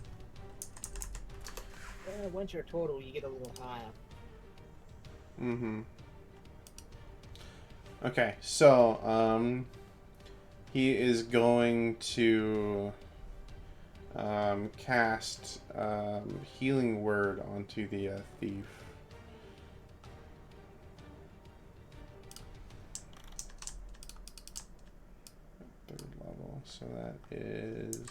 Once you're total, you get a little higher. Mm-hmm. Okay, so he is going to cast Healing Word onto the thief. Third level, so that is.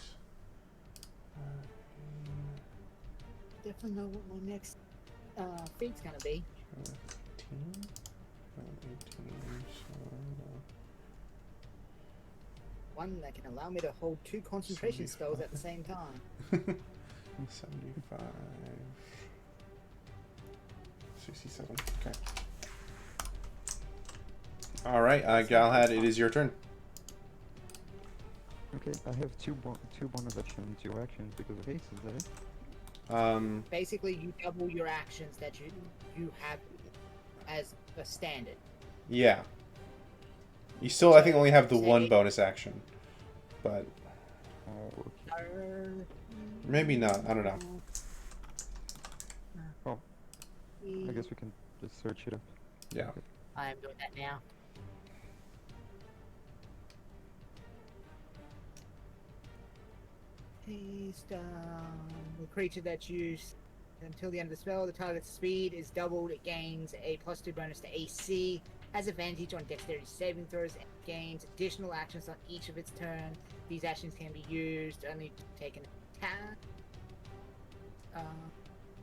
Definitely know what my next feat's gonna be. 18? 18, One that can allow me to hold 2 concentration spells at the same time. 75. 67. Okay. Alright, Galahad, it is your turn. Okay, I have two bonus actions, 2 actions because of haste, is that it? Basically, you double your actions that you have as a standard. Yeah. You still, I think, only have the one bonus action. But Oh, okay. maybe not. I don't know. Oh, I guess we can just search it up. Yeah. I am doing that now. Haste, the creature that's used until the end of the spell, the target's speed is doubled. It gains a +2 bonus to AC, has advantage on dexterity saving throws, and gains additional actions on each of its turn. These actions can be used only to take an attack.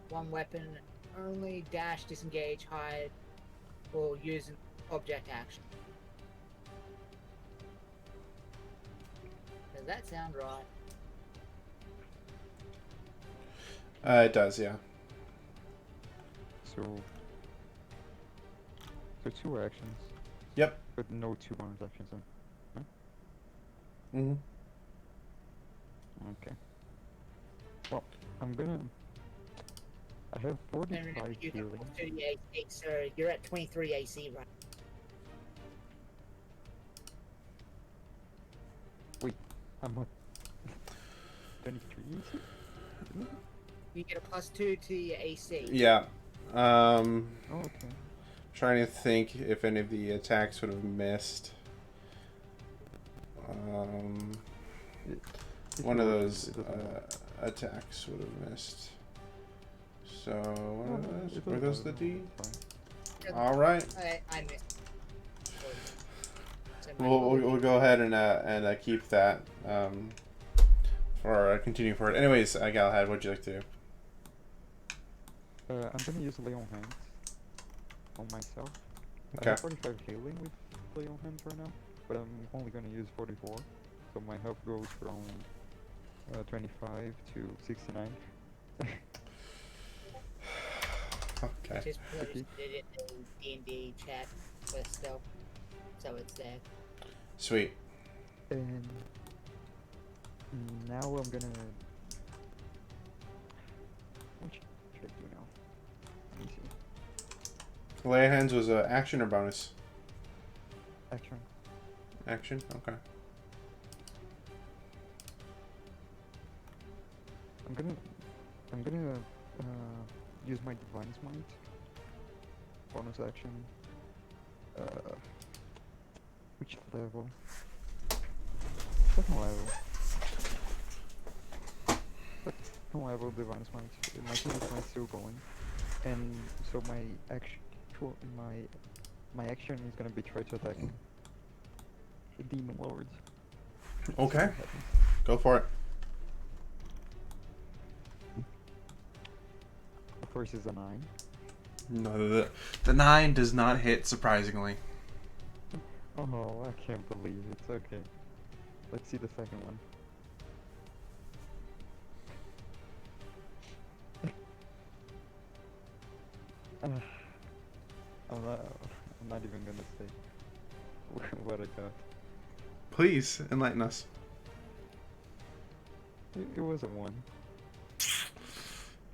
One weapon only, dash, disengage, hide, or use an object action. Does that sound right? It does, yeah. So 2 actions. Yep. But no 2 bonus actions then. Huh? Mm-hmm. Okay. Well, I'm gonna. I have 45 healing. So you're at 23 AC, right? Wait, I'm at 23 AC? You get a +2 to your AC. Yeah. Oh, okay. Trying to think if any of the attacks would have missed. One of those attacks would have missed. So, were those the D? All right. I missed. So We'll go ahead and keep that or continue forward. Anyways, Galahad, what'd you like to do? I'm gonna use Lay on Hands on myself. Okay. I have 45 healing with Lay on Hands right now, but I'm only gonna use 44, so my health goes from 25 to 69. Okay. Just posted it in the D&D chat list, though, so it's there. Sweet. And now I'm gonna. What should I do now? Let me see. Lay of Hands was a action or bonus? Action. Action. Okay. I'm gonna use my Divine Smite. Bonus action. Which level? Second level. Second level Divine Smite. My Divine Smite is still going, and so my action is gonna be try to attack the Demon Lords. See Okay. what happens. Go for it. The first is a 9. No, the 9 does not hit, surprisingly. Oh, I can't believe it. It's okay. Let's see the second one. I'm not even gonna say what I got. Please enlighten us. It was a 1.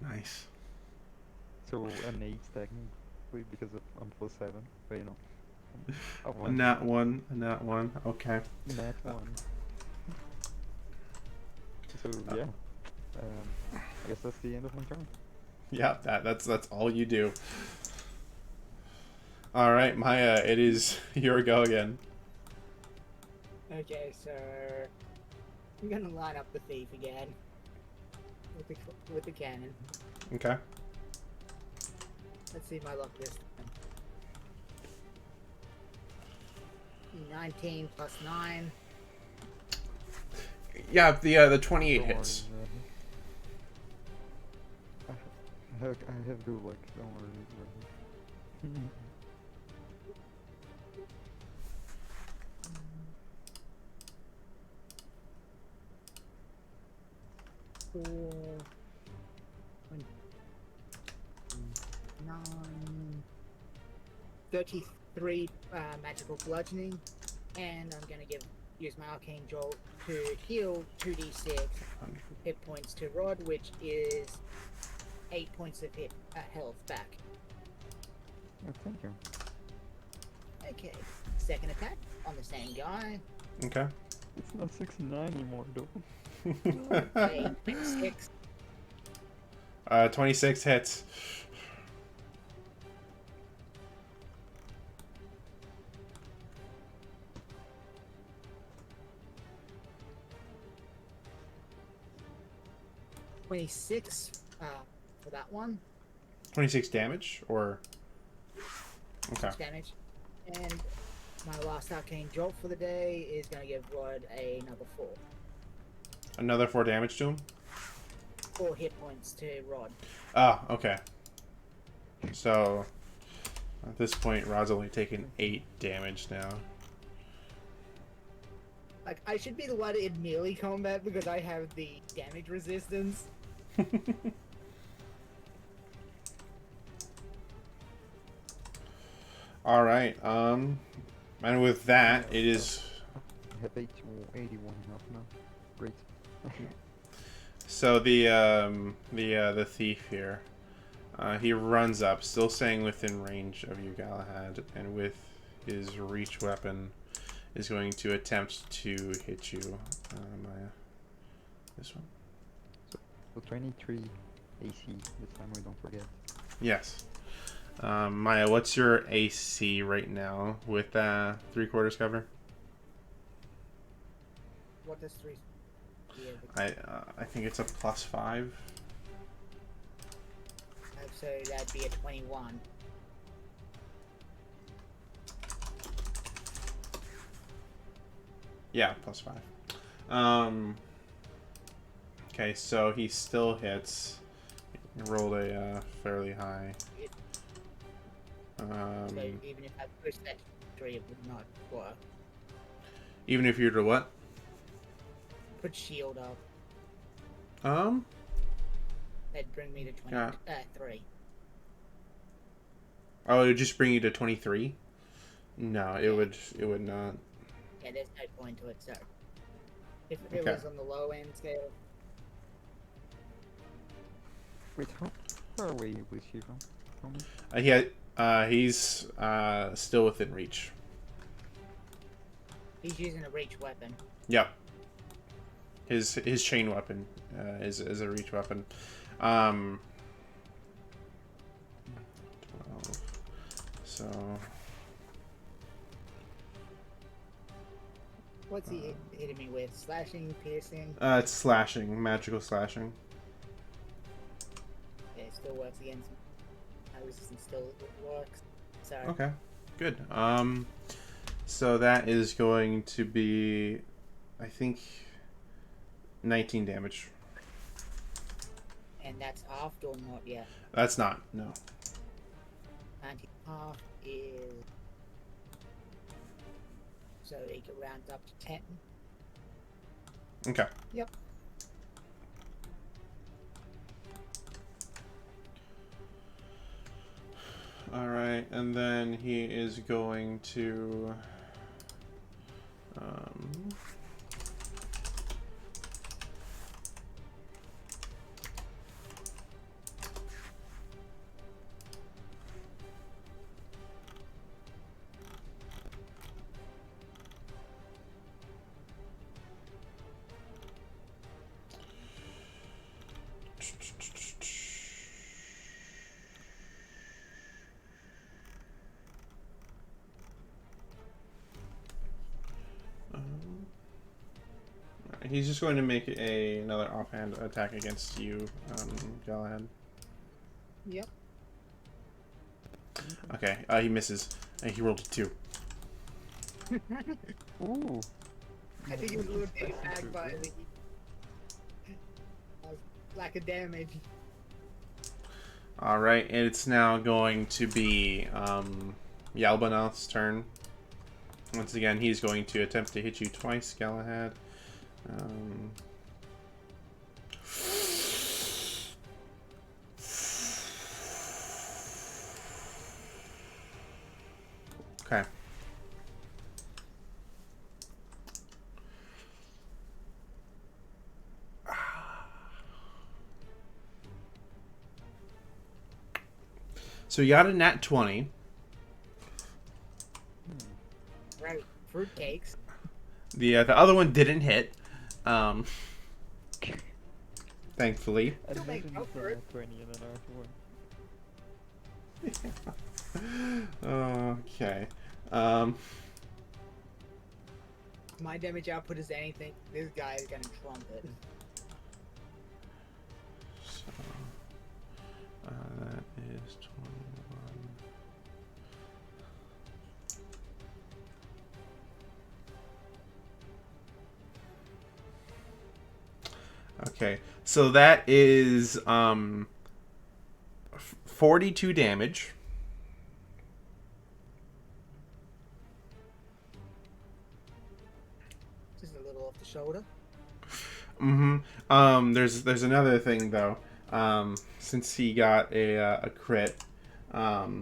Nice. So an 8 technically because I'm plus 7, but you know. A A 1. nat 1. A nat 1. Okay. Nat 1. So yeah. I guess that's the end of my turn. Yeah, that's all you do. All right, Maya, it is your go again. Okay, so I'm gonna line up the thief again with the cannon. Okay. Let's see my luck this time. 19 plus 9. Yeah, the 28 Don't hits. worry, I have good luck. Don't worry. 4, 9, 33 magical bludgeoning, and I'm gonna use my arcane jolt to heal 2d6 hit points to Rod, which is 8 points of health back. Oh, thank you. Okay, second attack on the same guy. Okay. It's not 69 anymore, though. Okay, 6. 26 hits. For that one. 26 damage, or... Okay. Damage. And my last arcane jolt for the day is going to give Rod another 4. Another 4 damage to him? 4 hit points to Rod. Ah, okay. So, at this point, Rod's only taken 8 damage now. Like, I should be the one in melee combat because I have the damage resistance. All right. And with that, it is. I have 81 health now. Great. So the thief here, he runs up, still staying within range of you, Galahad, and with his reach weapon, is going to attempt to hit you, Maya. This one. So 23 AC this time, we don't forget. Yes. Maya, what's your AC right now with 3/4 cover? What does 3? I think it's a +5. So that'd be a 21. Yeah, +5. Okay, so he still hits. He rolled a fairly high. So even if I push that 3, it would not work. Even if you were to what? Put shield up. That'd bring me to 3. Oh, it would just bring you to 23? No, it would not. Yeah, there's no point to it. So if it Okay. was on the low end scale, Wait, how far away was he from me? He's still within reach. he's using a reach weapon. Yep. His chain weapon is a reach weapon. 12. So What's he hitting me with? Slashing, piercing? it's slashing, magical slashing. Yeah, it still works against me. My resistance still works. Sorry. Okay, good. So that is going to be, I think, 19 damage. And that's half or not yet? That's not, no. 90 half is... So he can round up to 10. Okay. Yep. All right, and then he is going to. He's just going to make another offhand attack against you, Galahad. Yep. Okay, he misses. He rolled a 2. Ooh. I think he was a little bit tagged by the lack of damage. All right, and it's now going to be Yalbanoth's turn. Once again, he's going to attempt to hit you twice, Galahad. Okay. So you got a nat 20. Right. Fruitcakes. The other one didn't hit. Thankfully. Still make Imagine up if for I it. had 20 and an R1. Okay. My damage output is anything. This guy is gonna trump it. So, that is 21. Okay, so that is 42 damage. Just a little off the shoulder. There's another thing though. Since he got a crit, not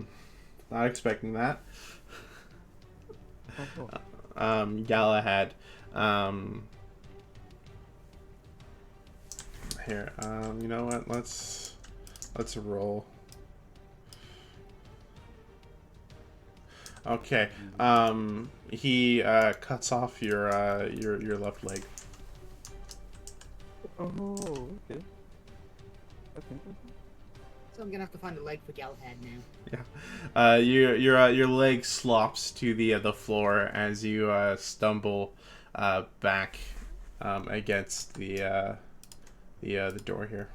expecting that. Galahad. Here. You know what? Let's roll. Okay. He cuts off your left leg. Oh, okay. That's interesting. So I'm gonna have to find a leg for Galahad now. Yeah. Your leg slops to the floor as you stumble back against the door here.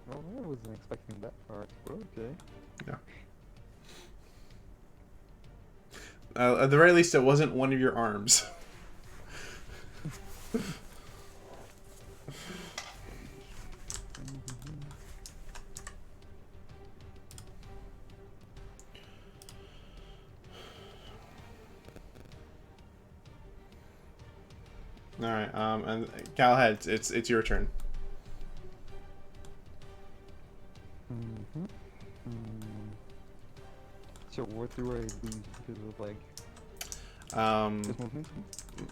Well, I wasn't expecting that part, but okay. Yeah. At the very least, it wasn't one of your arms. All right. And Galahad, it's your turn. So what do I lose because of like Um, just movement speed?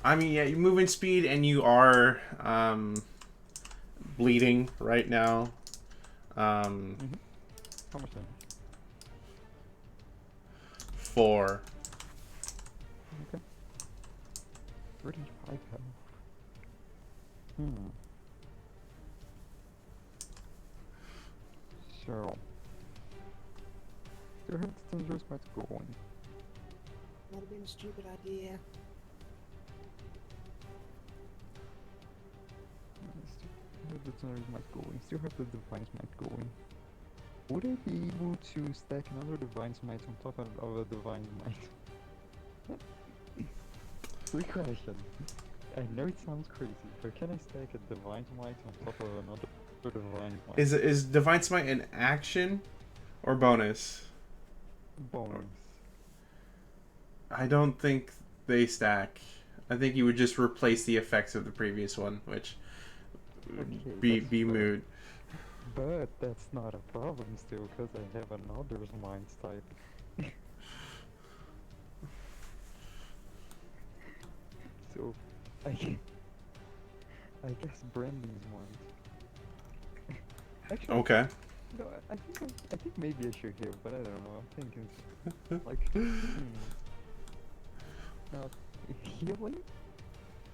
I mean, yeah, you moving speed and you are bleeding right now. Mm-hmm. How much damage? 4. Okay. 35 health. Hmm. So, do I have the dangerous match going? Might have been a stupid idea. Still have the dangerous match going. Still have the divine smite going. Would I be able to stack another divine smite on top of a divine smite? Quick question. I know it sounds crazy, but can I stack a divine smite on top of another divine smite? Is Divine Smite an action or bonus? Bonus. I don't think they stack. I think you would just replace the effects of the previous one, which Okay, would be moot. But that's not a problem still, because I have another smite type. So, I, I guess branding's one. Actually, Okay. no, I think maybe I should heal, but I don't know. I'm thinking like, now healing,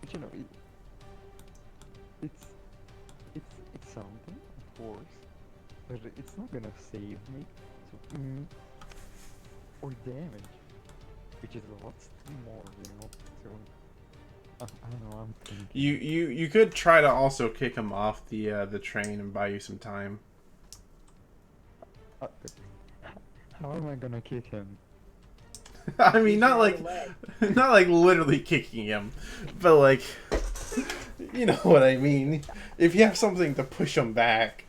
but you know, it's it's something, of course, but it's not gonna save me. So, or damage, which is a lot more, you know. So, I don't know. I'm thinking. You could try to also kick him off the train and buy you some time. Uh, how am I gonna kick him? I mean, He's not your like other leg. not like literally kicking him, but like you know what I mean. If you have something to push him back.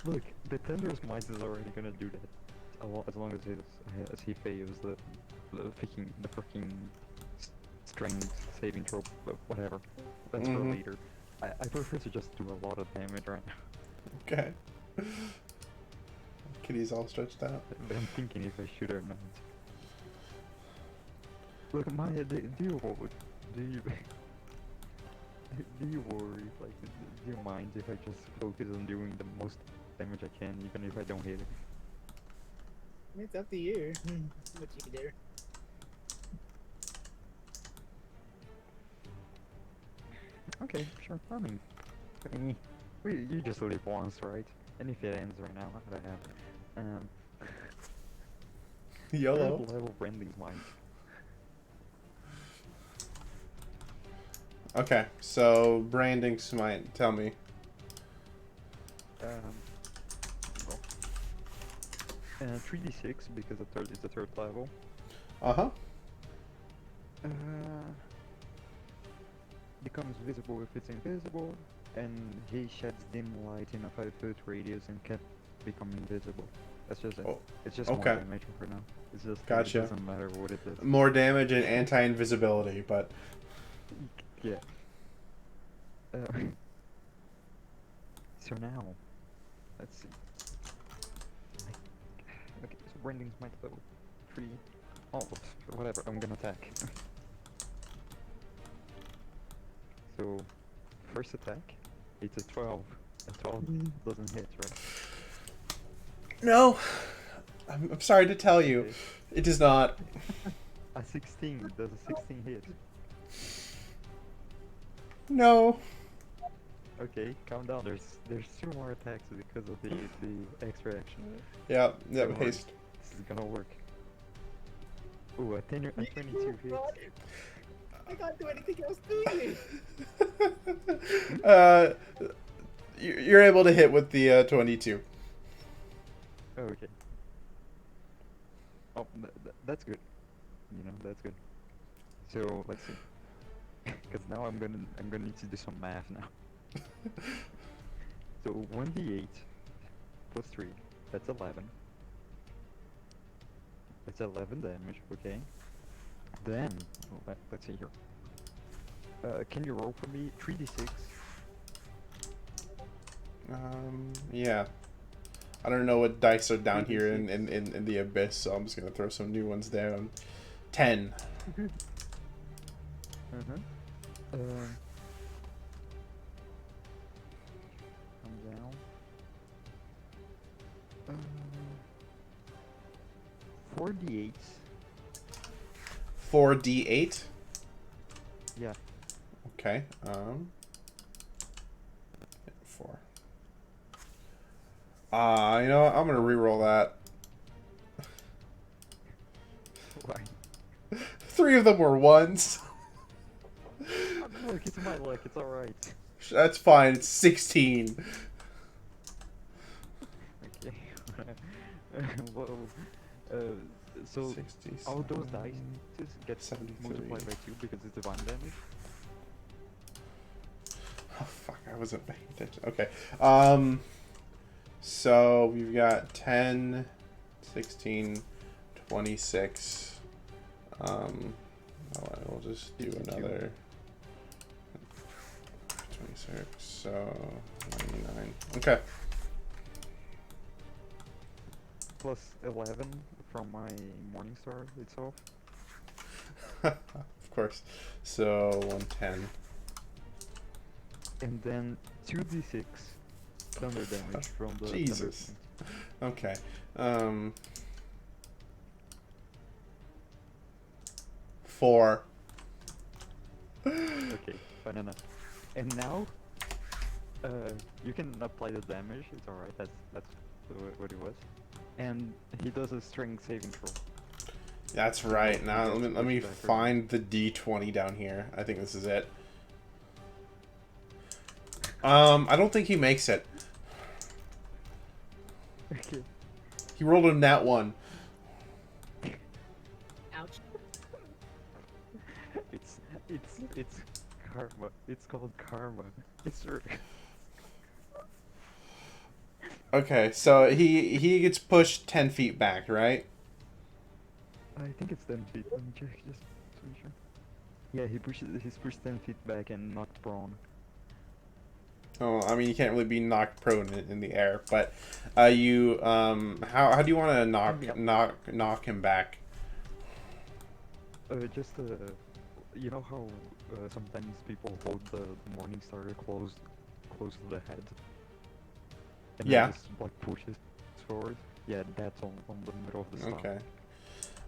Look, the Tender's Might is already gonna do that. As long as he fails the freaking strength saving throw, but whatever. That's for Mhm. later. I prefer to just do a lot of damage right now. Okay. Kitty's all stretched out. But I'm thinking if I should or not. Look, Maya, do you worry? Do you do you worry? Like, do you mind if I just focus on doing the most damage I can, even if I don't hit it? It's up to you. What you can do. Okay, sure. I mean, you just live once, right? And if it ends right now, I have YOLO. third level branding mine. Okay, so branding smite. Tell me. Well, 3d6 because it's the third level. Uh-huh. Becomes visible if it's invisible, and he sheds dim light in a 5-foot radius and can't become invisible. That's just it. Oh, It's just okay. more damage for now. It's just Gotcha. It doesn't matter what it is. More damage and anti-invisibility, but Yeah. So now, let's see. Okay, so branding's might level 3. Oh, whatever, I'm gonna attack. So, first attack, it's a 12. A 12 doesn't hit, right? no. I'm sorry to tell you, Okay. it does not. A 16, does a 16 hit? No. Okay, calm down. There's 2 more attacks because of the extra action. Yeah. Don't worry, Haste. this is gonna work. Ooh, a 22 hits. I can't do anything else, do you? You're able to hit with the 22. Oh, okay. Oh, that's good. You know, that's good. So let's see. Because now I'm gonna need to do some math now. So 1d8 plus 3, that's 11. That's 11 damage, okay. Then, let's see here. Can you roll for me 3d6? Yeah. I don't know what dice are down here 2d6. in the abyss, so I'm just gonna throw some new ones down. 10. Uh-huh. Um, Calm down. Um, 4d8. 4d8. Yeah. Okay. 4. You know what? I'm gonna re-roll that. Why? 3 of them were ones. Look, it's my luck. It's alright. That's fine. It's 16. Okay. Whoa. Uh, so 60, all those dice get 73. multiplied by 2 because it's divine damage. Oh fuck! I wasn't paying attention. Okay. So we've got 10, 16, 26. We'll just do 62. another 26. So 99. Okay. Plus 11 from my Morningstar itself. Of course. So 110. And then 2d6 thunder damage from the Jesus. thunder. Okay. 4. Okay, fine enough. And now, you can apply the damage. It's alright. That's what it was. And he does a strength saving throw. That's right. Now let me find the D20 down here. I think this is it. I don't think he makes it. Okay. He rolled a nat 1. Ouch. It's karma. It's called karma. It's true. Okay, so he gets pushed 10 feet back, right? I think it's 10 feet. Let me check just to be sure. Yeah, he's pushed 10 feet back and knocked prone. Oh, I mean, you can't really be knocked prone in the air, but how do you want to knock him back? Just you know how sometimes people hold the Morningstar close to the head, and Yeah. then just like pushes forward. Yeah, that's on the middle of the stomach. Okay.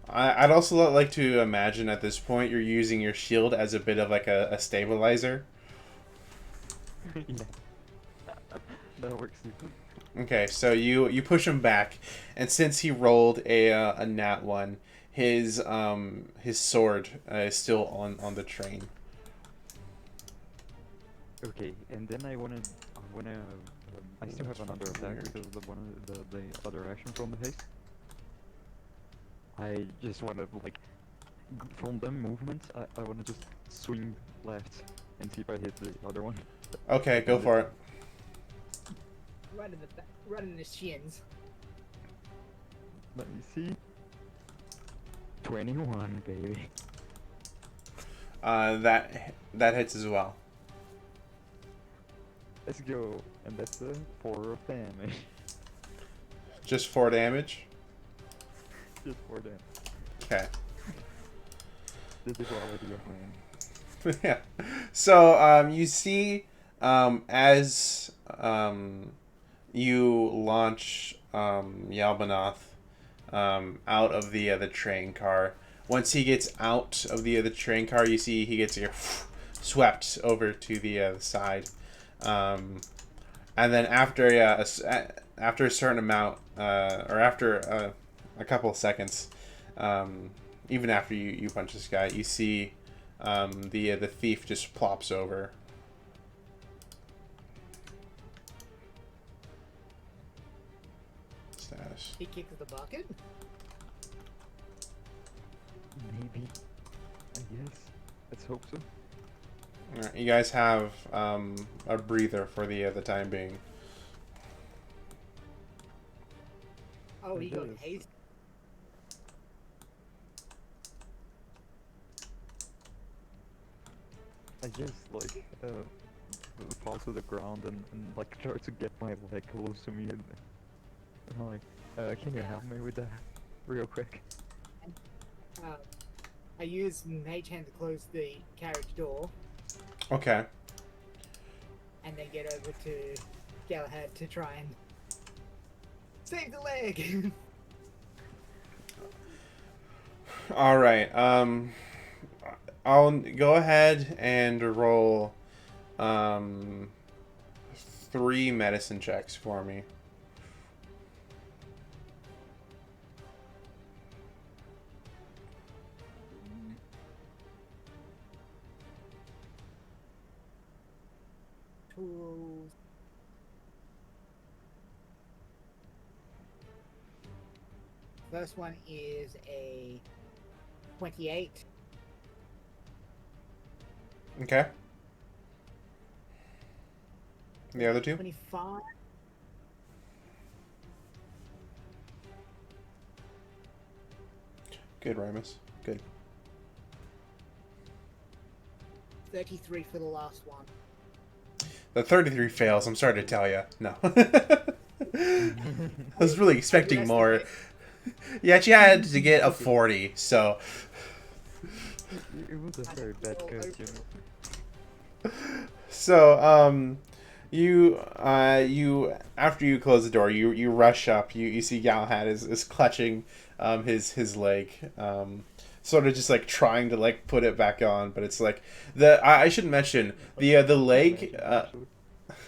I'd also like to imagine at this point you're using your shield as a bit of like a stabilizer. Yeah, that works too. Okay, so you push him back, and since he rolled a nat 1, his sword is still on the train. Okay, and then I still have another attack because the other action from the haste. I just want to like from them movements. I want to just swing left and see if I hit the other one. Okay, go for it. Right in the shins. Let me see. 21, baby. That hits as well. Let's go. And that's a 4 of damage. Just 4 damage. Just 4 damage. Okay. The duality of man. Yeah. So you see as you launch Yalbanoth out of the train car. Once he gets out of the train car, you see he gets swept over to the side, and then after after a certain amount, or after a couple of seconds, even after you punch this guy, you see the thief just plops over. Status. He kicks the bucket. Maybe. I guess. Let's hope so. All right, you guys have a breather for the time being. Oh, he got haste. I just like fall to the ground and like try to get my leg close to me and Hi. Can you help me with that real quick? Um, I use Mage Hand to close the carriage door, Okay. and then get over to Galahad to try and save the leg. All right. I'll go ahead and roll 3 medicine checks for me. Tools. First one is a 28. Okay. The other 2? 25. Good, Remus. Good. 33 for the last one. The 33 fails. I'm sorry to tell you. No. I was really expecting more. Yeah, she had to get a 40, so. It was a very bad cut, you know. So, you after you close the door, you rush up. You see Galahad is clutching, his leg, sort of just like trying to like put it back on, but it's like I should mention the leg,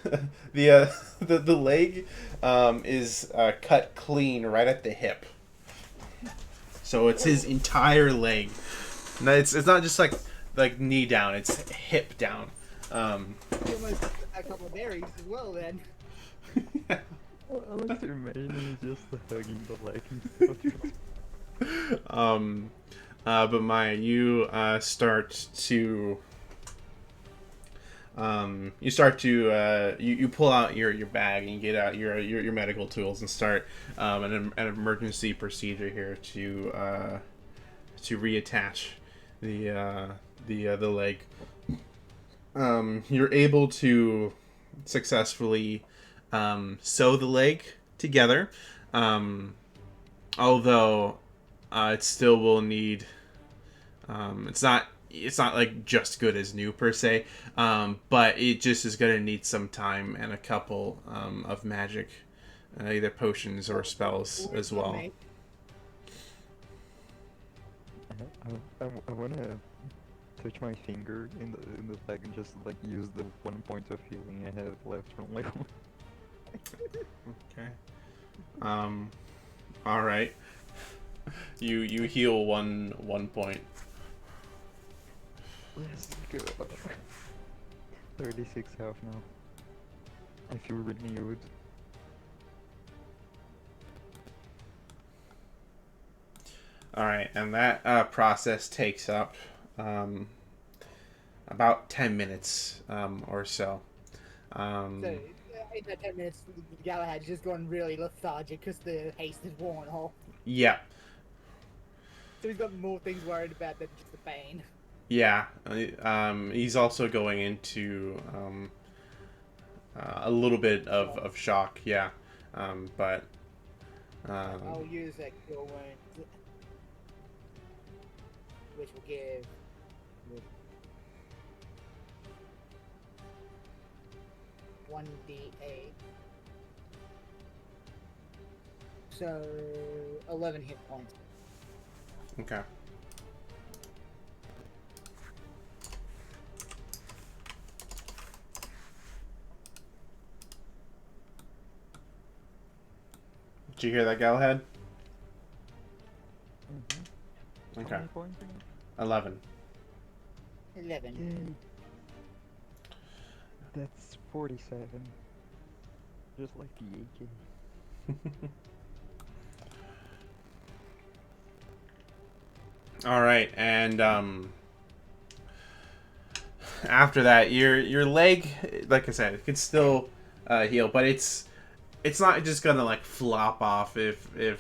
the leg, is cut clean right at the hip. So it's his entire leg. No, it's not just like knee down. It's hip down. You almost got a couple of berries as well then. I like to imagine just hugging the leg. But Maya, you start to you pull out your bag and you get out your medical tools and start an emergency procedure here to reattach the leg. You're able to successfully sew the leg together, although it still will need. It's not like just good as new per se, but it just is gonna need some time and a couple of magic, either potions or spells as well. I wanna touch my finger in the leg and just like use the 1 point of healing I have left from my own. Okay. All right. You heal one point. Let's go. 36 health now. I feel renewed. All right, and that process takes up about 10 minutes or so. So, in that 10 minutes, Galahad's just gone really lethargic because the haste is worn off. Yeah, So he's got more things worried about than just the pain. yeah. He's also going into a little bit of shock. Yeah, but I'll use that cure wound, which will give 1d8. So 11 hit points. okay. Did you hear that, Galahad? Mm-hmm. Okay. How many points again? 11. 11. Yay. That's 47. Just like the AK. All right, and after that, your leg, like I said, it could still heal, but it's not just gonna like flop off if you're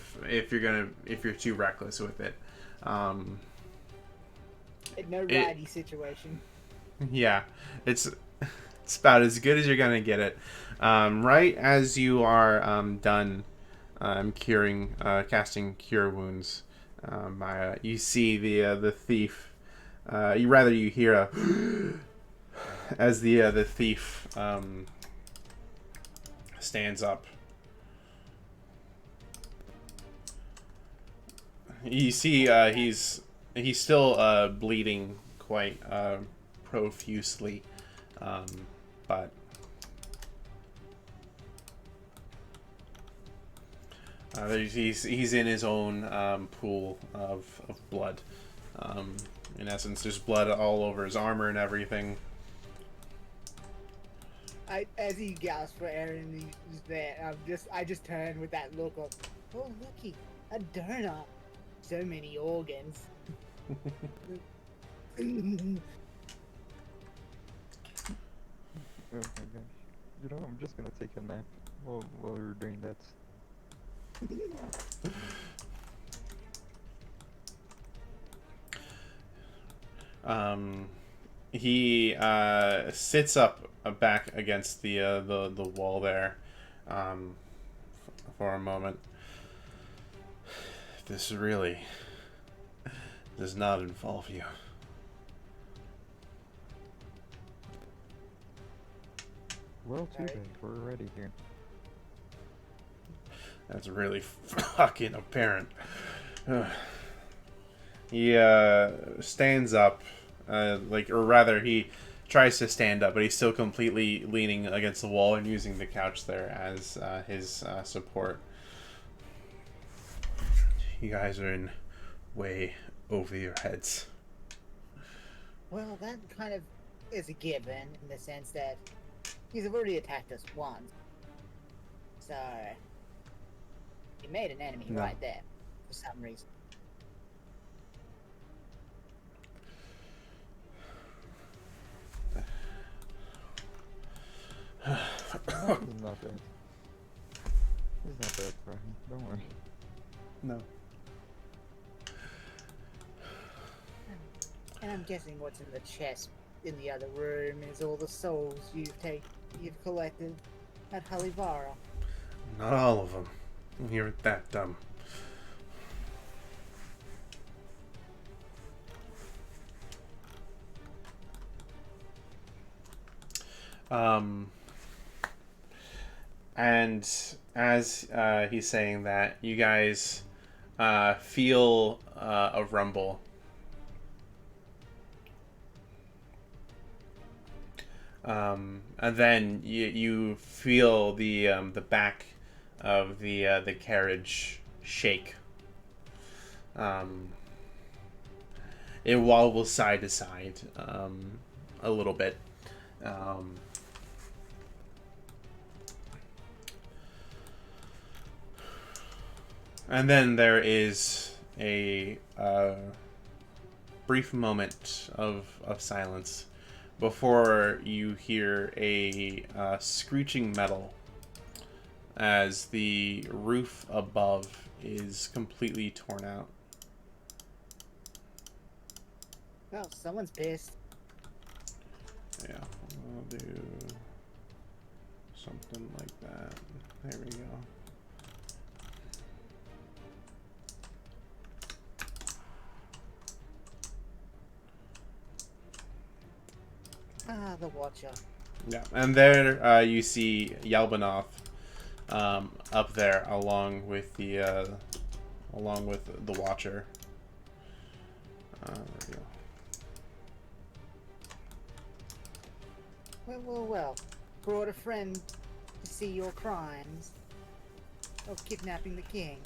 too reckless with it. No ratty situation. Yeah, it's about as good as you're gonna get it. Right as you are done casting cure wounds. You see the thief. You hear a as the thief stands up. You see he's still bleeding quite profusely, but he's in his own pool of blood. In essence, there's blood all over his armor and everything. As he gasps for air and he's there, I just turn with that look of, oh looky, a donut, so many organs. Oh my gosh. You know, I'm just gonna take a nap while you're doing that. He sits up back against the wall there for a moment. This really does not involve you. Well, too Alright. bad. We're ready here. That's really fucking apparent. He stands up, or rather, he tries to stand up, but he's still completely leaning against the wall and using the couch there as his support. You guys are in way over your heads. Well, that kind of is a given in the sense that he's already attacked us once. So, he made an enemy No. right there, for some reason. It's not bad. It's not bad, Brian. Don't worry. No. And I'm guessing what's in the chest in the other room is all the souls you've collected at Halivara. Not all of them. You're that dumb. And as he's saying that, you guys feel a rumble. And then you feel the back of the carriage shake. It wobbles side to side a little bit. And then there is a brief moment of silence before you hear a screeching metal as the roof above is completely torn out. Well, someone's pissed. Yeah, I'll do something like that. There we go. Ah, the Watcher. Yeah, and there you see Yalbanoth up there along with the Watcher. There we go. Well. Brought a friend to see your crimes of kidnapping the king.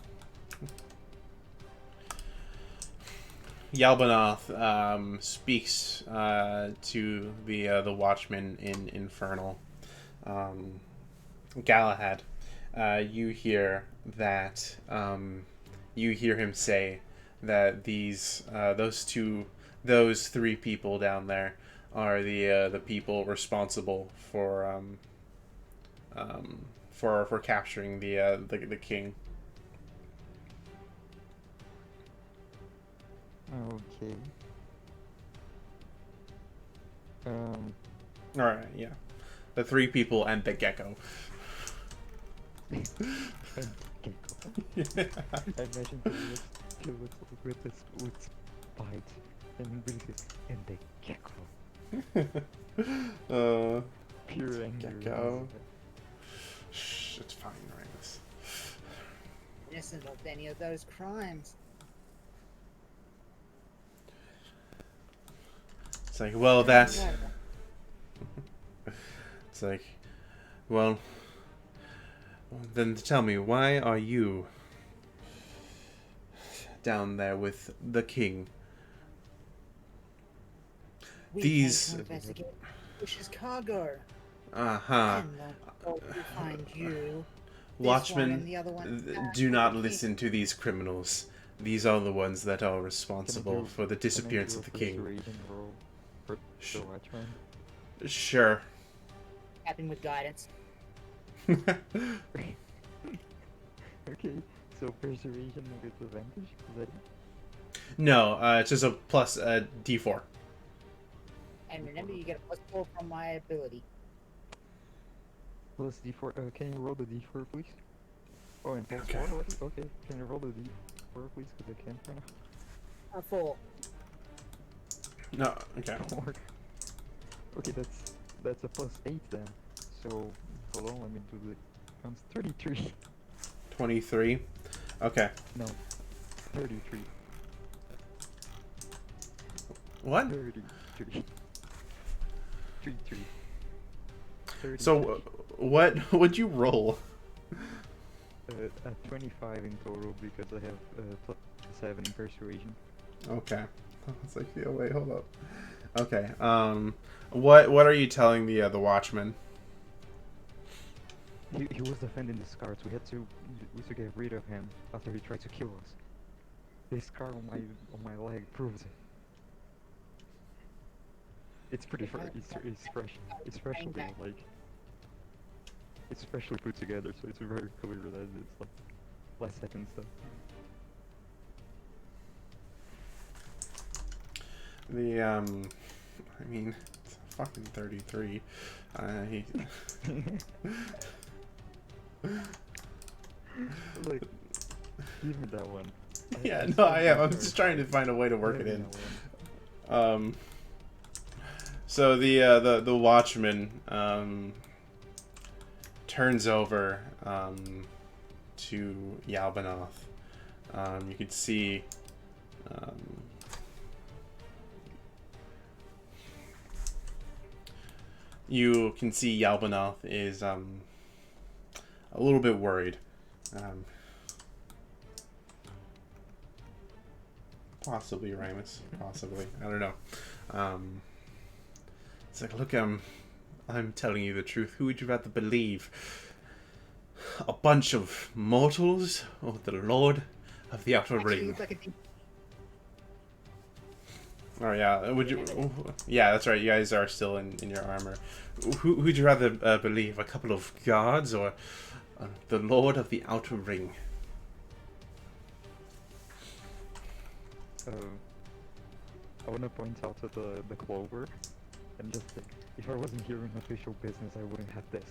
Yalbanoth speaks to the watchman in Infernal. Galahad, you hear that you hear him say that those three people down there are the people responsible for capturing the king. Okay. All right, yeah, the three people and the gecko. Gecko. I imagine he looks like with spite and releases and the gecko. Pure anger. Gecko. Shh, it's fine, Ramus. Innocent of any of those crimes. It's like, well, that's... It's like, well, then tell me, why are you down there with the king? We These- came to investigate Bush's cargo. Uh-huh. And we'll find you. Watchmen, and the other one. do not listen to these criminals. These are the ones that are responsible for the disappearance of the king. Roll for the Watchman? Sure. Captain with guidance. Okay, so persuasion with advantage, is that it? No, it's just a plus D4. And remember, you get a +4 from my ability. Plus d4, can you roll the d4 please? Oh, and plus Okay. 4 already? Okay, can you roll the d4 please, because I can't right now. A 4. No, okay. Okay, that's a plus 8 then. So, hold on, let me do the counts. 33. 23. Okay. No, 33. What? 33. 33. So, what would you roll? At 25 in total because I have plus 7 in persuasion. Okay. It's like, yeah, wait, hold up. Okay. What are you telling the Watchman? He was defending the scars. We had to get rid of him after he tried to kill us. This scar on my leg proves it. It's pretty fresh. It's fresh. It's freshly like. It's freshly put together, so it's very clear that it's like last second stuff. The I mean, it's fucking 33. He. Like, give me that one. Yeah, no, I am. I'm just trying to find a way to work it in. So the Watchman turns over to Yalbanoth. You can see Yalbanoth is a little bit worried. Possibly Ramus. Possibly. I don't know. It's like, look, I'm telling you the truth. Who would you rather believe? A bunch of mortals or the Lord of the Outer Actually, Ring? looks like Oh yeah, would you? Yeah, that's right. You guys are still in your armor. Who would you rather believe? A couple of guards or the Lord of the Outer Ring? I want to point out to the clover and just think, if I wasn't here in official business, I wouldn't have this.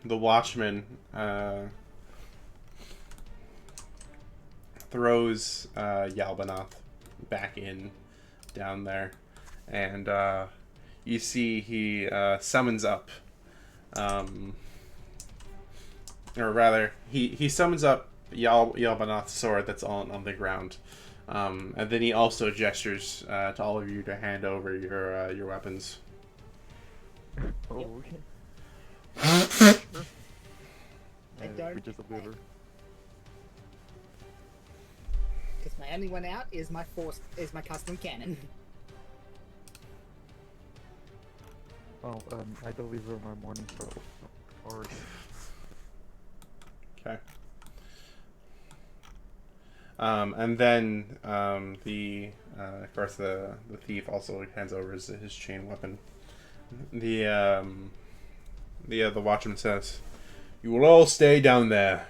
The Watchman throws Yalbanoth back in down there, and you see he summons up, or rather, he summons up Yalbanoth's sword that's on the ground, and then he also gestures to all of you to hand over your weapons. Oh, okay. We just deliver. because my only one out is my custom cannon. Oh, I deliver my morning soul. Or Okay. And then of course the thief also hands over his chain weapon. The Watchman says, "You will all stay down there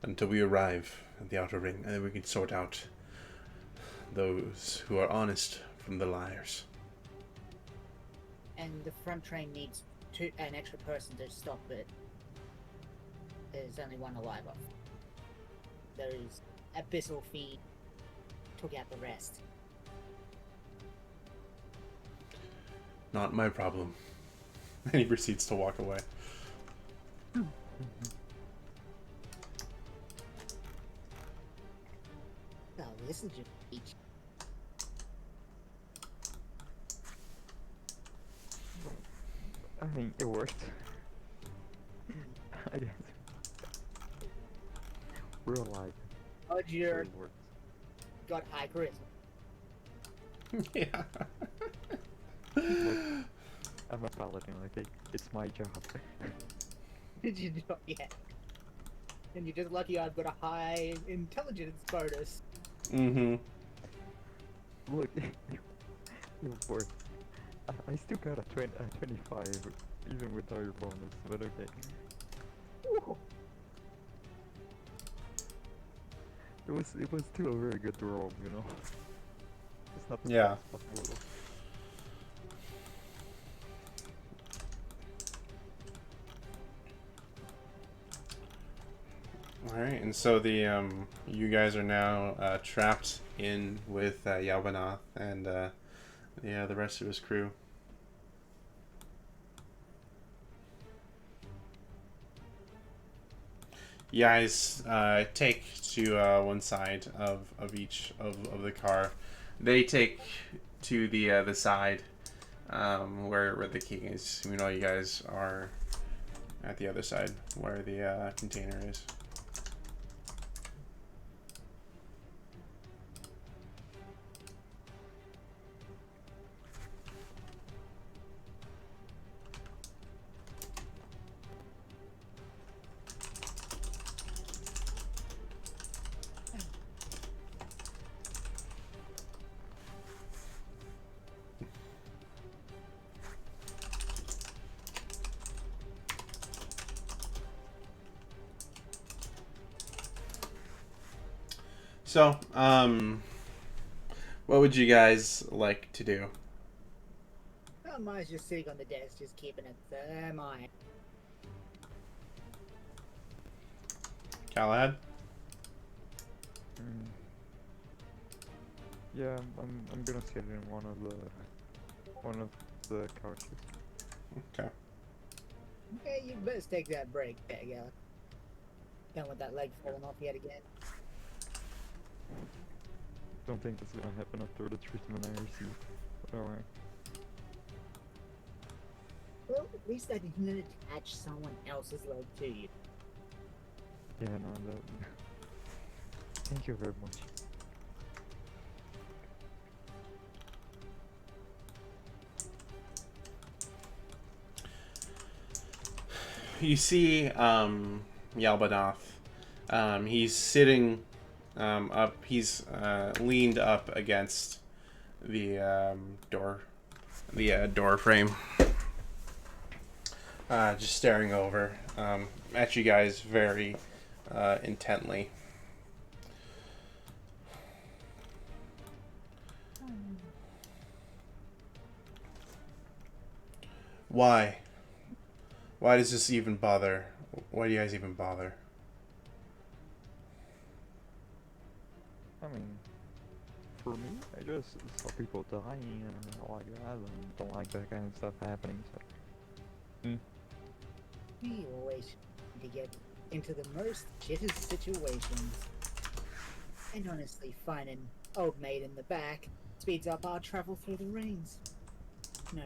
until we arrive the outer ring, and then we can sort out those who are honest from the liars. And the front train needs an extra person to stop it. There's only one alive of. Those abyssal feet took out the rest. Not my problem. And he proceeds to walk away. Oh, this is just beach. I mean, it worked. I guess. We're alive. Oh, So you're it worked. got high charisma. Yeah. Look, I'm a paladin, okay? It's my job. Did you not yet? And you're just lucky I've got a high intelligence bonus. Mm-hmm. Look, it worked. I still got a 25, even without your bonus, but okay. Ooh. It was still a very good roll, you know? It's not the Yeah. best possible. Alright, and so the you guys are now trapped in with Yalbanath and the rest of his crew. You guys take to one side of each of the car. They take to the side where the king is. You know, you guys are at the other side where the container is. So, what would you guys like to do? Oh, mine's just sitting on the desk, just keeping it there. Mine. Galahad? Mm. Yeah, I'm gonna sit in one of the couches. Okay. Okay, you better take that break there, yeah. Don't want that leg falling off yet again. Don't think that's gonna happen after the treatment I received. But alright. Well, at least I didn't attach someone else's leg to you. Yeah, no, that. Thank you very much. You see Yalbanath. He's sitting up. He's leaned up against the door frame, just staring over at you guys very intently. Why? Why does this even bother? Why do you guys even bother? I mean, for me, I just saw people dying and all like that, and don't like that kind of stuff happening. So. We always to get into the most jitters situations. And honestly, finding old maid in the back speeds up our travel through the rains. No.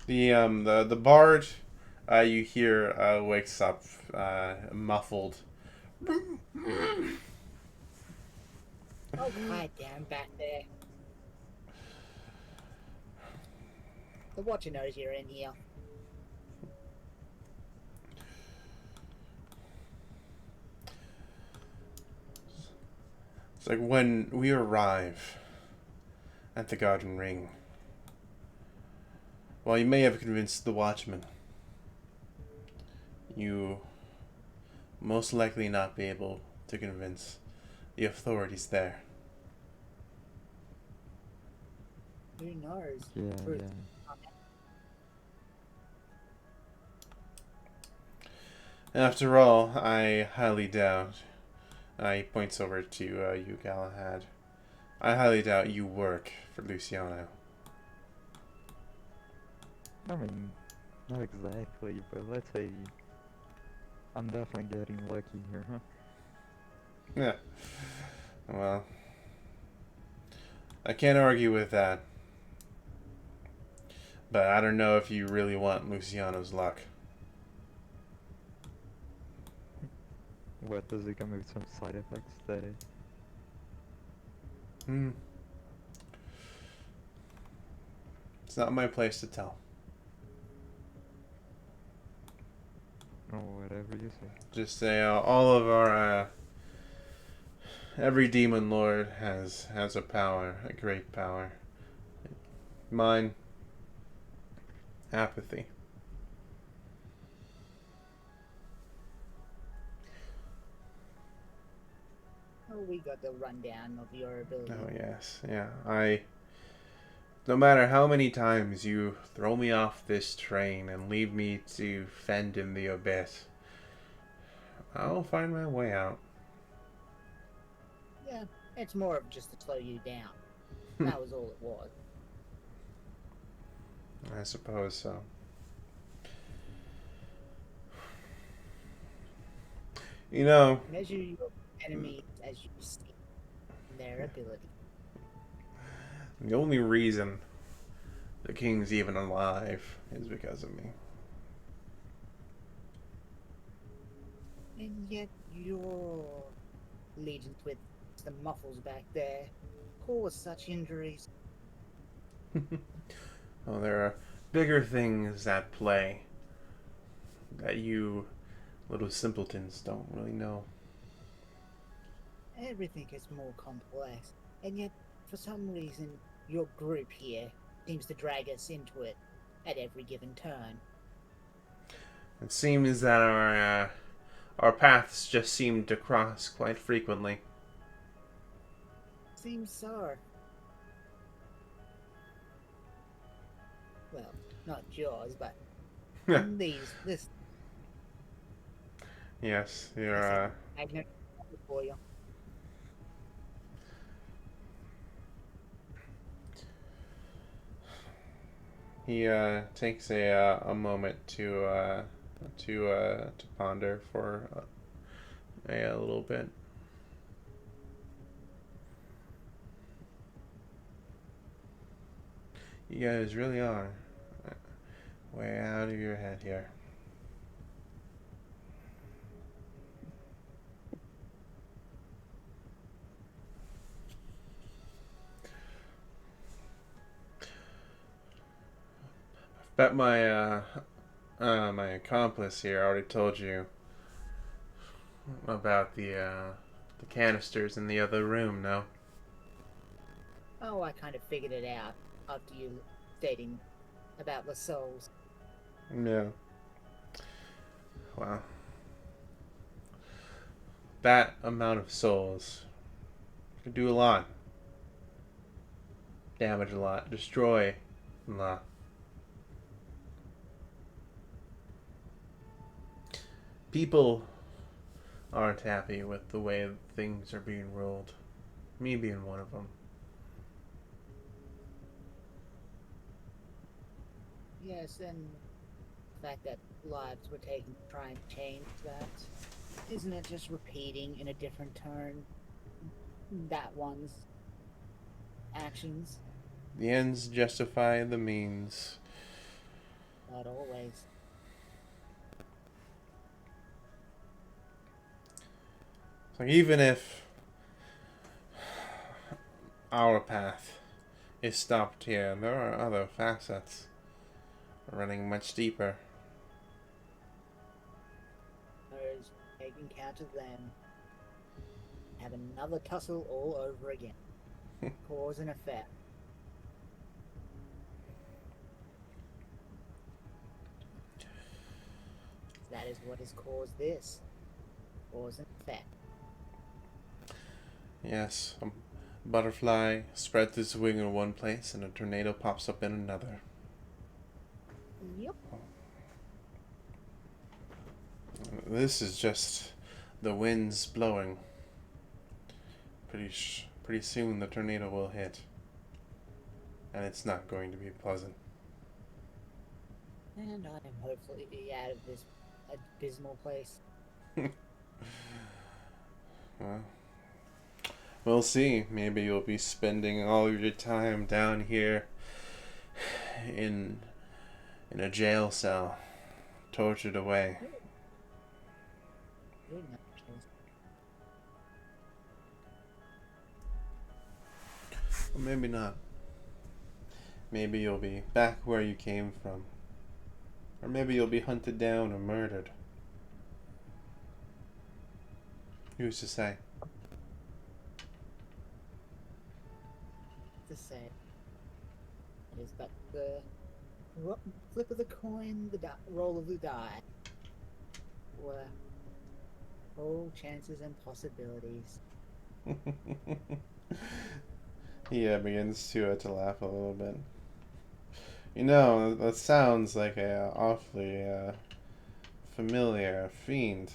The bard you hear wakes up muffled. Oh, quiet down back there. The watcher knows you're in here. It's like when we arrive at the garden ring. Well, you may have convinced the watchman. You most likely not be able to convince the authorities there. Who knows? Yeah, Truth. yeah. After all, I highly doubt. He points over to you, Galahad. I highly doubt you work for Luciano. I mean, not exactly, but let's say I'm definitely getting lucky here, huh? Yeah. Well, I can't argue with that. But I don't know if you really want Luciano's luck. What, does it come with some side effects that Hmm. It's not my place to tell. or whatever you say? Just say all of our every demon lord has a power, a great power. Mine, apathy. Oh, we got the rundown of your ability. Oh yes, yeah. No matter how many times you throw me off this train and leave me to fend in the abyss, I'll find my way out. Yeah, it's more of just to slow you down. That was all it was. I suppose so. You know, Measure your enemies as you see their ability. the only reason the king's even alive is because of me. And yet your legions with the muffles back there cause such injuries. Well, there are bigger things at play that you little simpletons don't really know. Everything is more complex. And yet, for some reason, your group here seems to drag us into it at every given turn. It seems that our paths just seem to cross quite frequently. Seems so. Well, not yours, but this Yes, this you're ain't magnet for you. he takes a moment to ponder for a little bit. You guys really are way out of your head here. Bet my accomplice here already told you about the canisters in the other room. No. Oh, I kind of figured it out after you stating about the souls. No. Wow. That amount of souls could do a lot. Damage a lot. Destroy a lot. People aren't happy with the way things are being ruled. Me being one of them. Yes, and the fact that lives were taken to try and change that. Isn't it just repeating in a different turn that one's actions? The ends justify the means. Not always. So even if our path is stopped here, there are other facets running much deeper. Whereas taking count of them, have another tussle all over again. Cause and effect. That is what has caused this. cause and effect. Yes, a butterfly spreads its wing in one place and a tornado pops up in another. Yep. This is just the winds blowing. Pretty soon the tornado will hit. And it's not going to be pleasant. And I am hopefully be out of this abysmal place. Well, we'll see. Maybe you'll be spending all of your time down here in a jail cell, tortured away. Really not choice. Or maybe not. Maybe you'll be back where you came from. Or maybe you'll be hunted down or murdered. Who's to say? To say it is but the flip of the coin, the roll of the die, were all chances and possibilities. He begins to laugh a little bit. You know, that sounds like a awfully familiar fiend.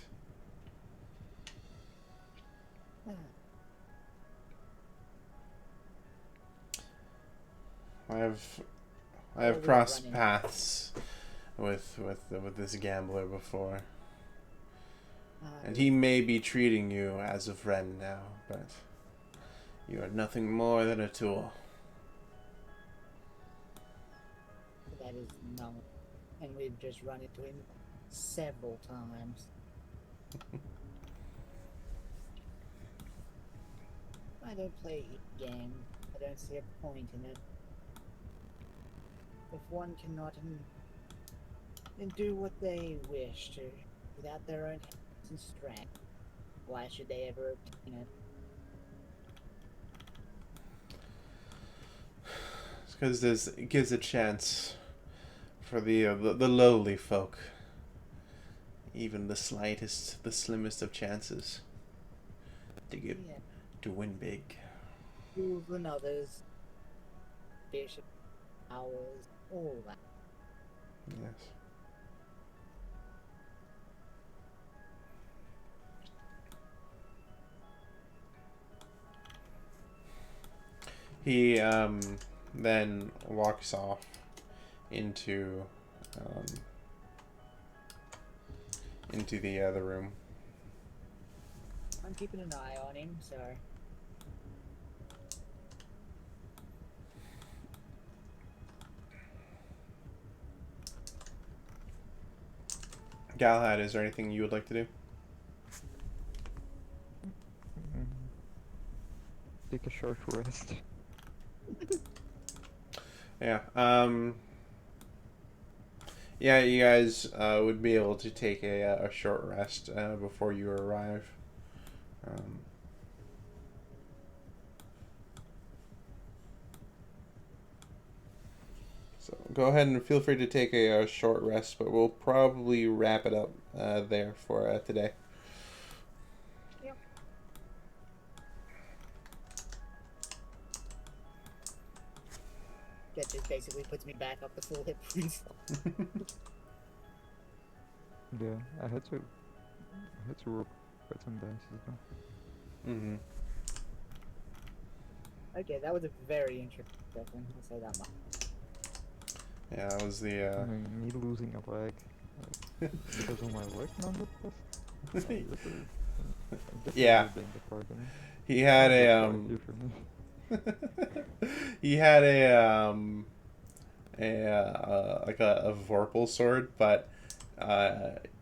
I've crossed paths with this gambler before, and he may be treating you as a friend now, but you are nothing more than a tool. That is known, and we've just run into him several times. I don't play game. I don't see a point in it. If one cannot do what they wish to without their own hands and strength, why should they ever obtain it? It's because it gives a chance for the lowly folk, even the slightest, the slimmest of chances, to win big. Fools and others, bishop hours, all that. Yes. He then walks off into the other room. I'm keeping an eye on him, so. Galahad, is there anything you would like to do? Take a short rest. Yeah. Yeah, you guys would be able to take a short rest before you arrive. So go ahead and feel free to take a short rest, but we'll probably wrap it up there for today. Yep. That just basically puts me back up to full hit points. Yeah, I had to roll quite some dice as well. Mm-hmm. Okay, that was a very interesting session, I'll say that much. Yeah, that was the. I mean, me losing a leg because of my work number test. Yeah. He had a he had a like a vorpal sword, but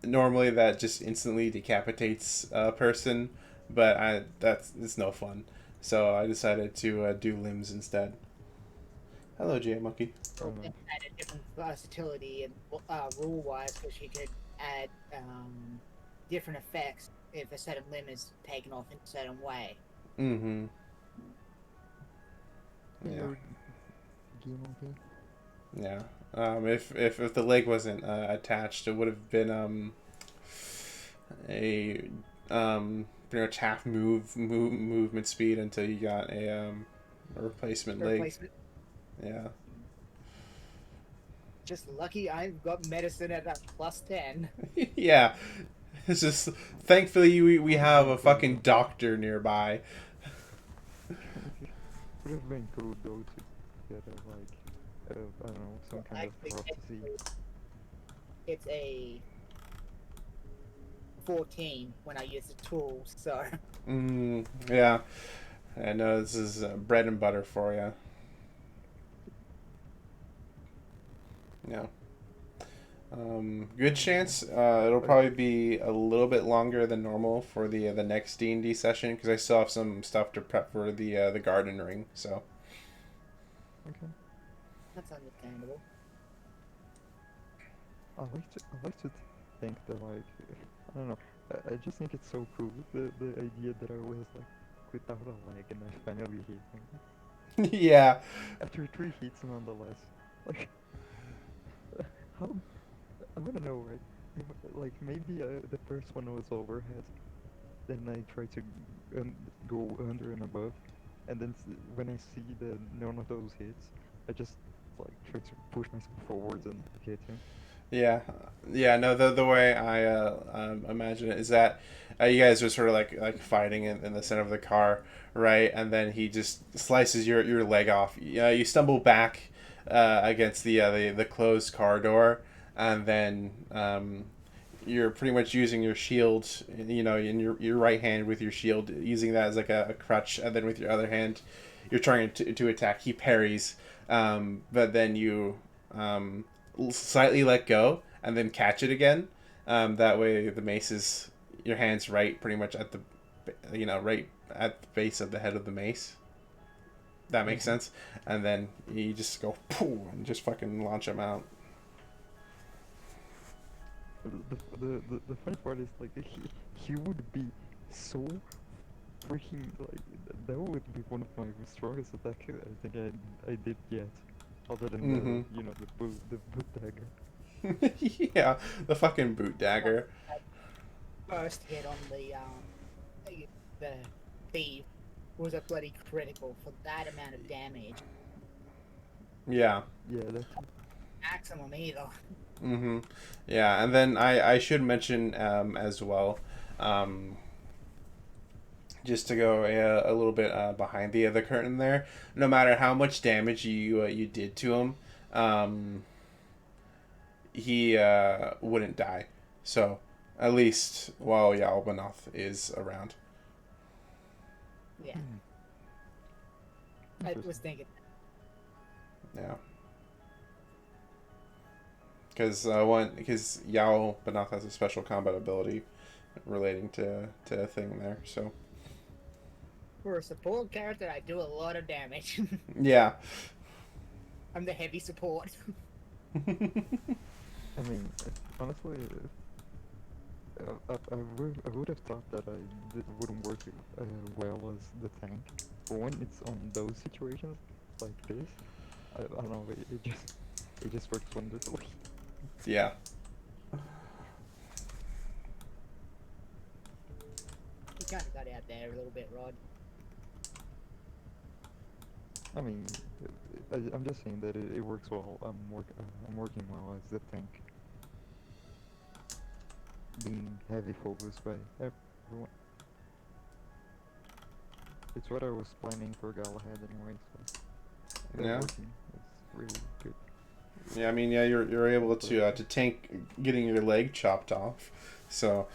normally that just instantly decapitates a person, but it's no fun. So I decided to do limbs instead. Hello, J Monkey. And added different versatility and rule-wise, because she could add different effects if a certain limb is taken off in a certain way. Mm-hmm. Yeah. Yeah. If the leg wasn't attached, it would have been a pretty much half movement speed until you got a replacement leg. Replacement. Yeah. Just lucky I've got medicine at that +10. Yeah. It's just thankfully we have a fucking doctor nearby. Would have been cool though to get a like, I don't know, some kind of Actually, prosthesis. it's a 14 when I use the tools, so Yeah. I know this is bread and butter for you. Yeah. Good chance it'll probably be a little bit longer than normal for the next D&D session because I still have some stuff to prep for the garden ring. So Okay. that's understandable. I like to think that like, I don't know, I just think it's so cool the idea that I was like without a leg and I finally hit him. yeah, After 3 hits nonetheless. Like, how, I don't know, right? Like maybe the first one was overhead, then I try to go under and above, and then when I see that none of those hits, I just like try to push myself forwards and hit him. yeah. No, the way I imagine it is that you guys are sort of like fighting in the center of the car, right? And then he just slices your leg off. You stumble back against the closed car door, and then you're pretty much using your shield, in your right hand with your shield, using that as like a crutch, and then with your other hand, you're trying to attack. He parries, but then you slightly let go and then catch it again. That way, the mace is your hand's right, pretty much at the, right at the base of the head of the mace. That makes sense. And then you just go pooh, and just fucking launch him out. The funny part is like he would be so freaking like that would be one of my strongest attacks I think I did yet, other than Mm-hmm. the boot dagger. Yeah, the fucking boot dagger. First hit on the thief was a bloody critical for that amount of damage. Yeah. Yeah, that's Maximum either. Mm-hmm. Yeah, and then I should mention as well, just to go a little bit behind the curtain there. No matter how much damage you did to him, he wouldn't die. So at least while Yalbanoth is around. Yeah, I was thinking. Yeah. Because Yao Banath has a special combat ability relating to a thing there. So For a support character, I do a lot of damage. yeah. I'm the heavy support. I mean, honestly, I would have thought that wouldn't work well as the tank, but when it's on those situations like this, I don't know, it just works wonderfully. Yeah. You kind of got out there a little bit, Rod. I mean, I'm just saying that it works well. I'm working well as the tank, being heavy focused by everyone. It's what I was planning for Galahad anyway, so Yeah. working is really good. Yeah, I mean, yeah, you're able to tank getting your leg chopped off. So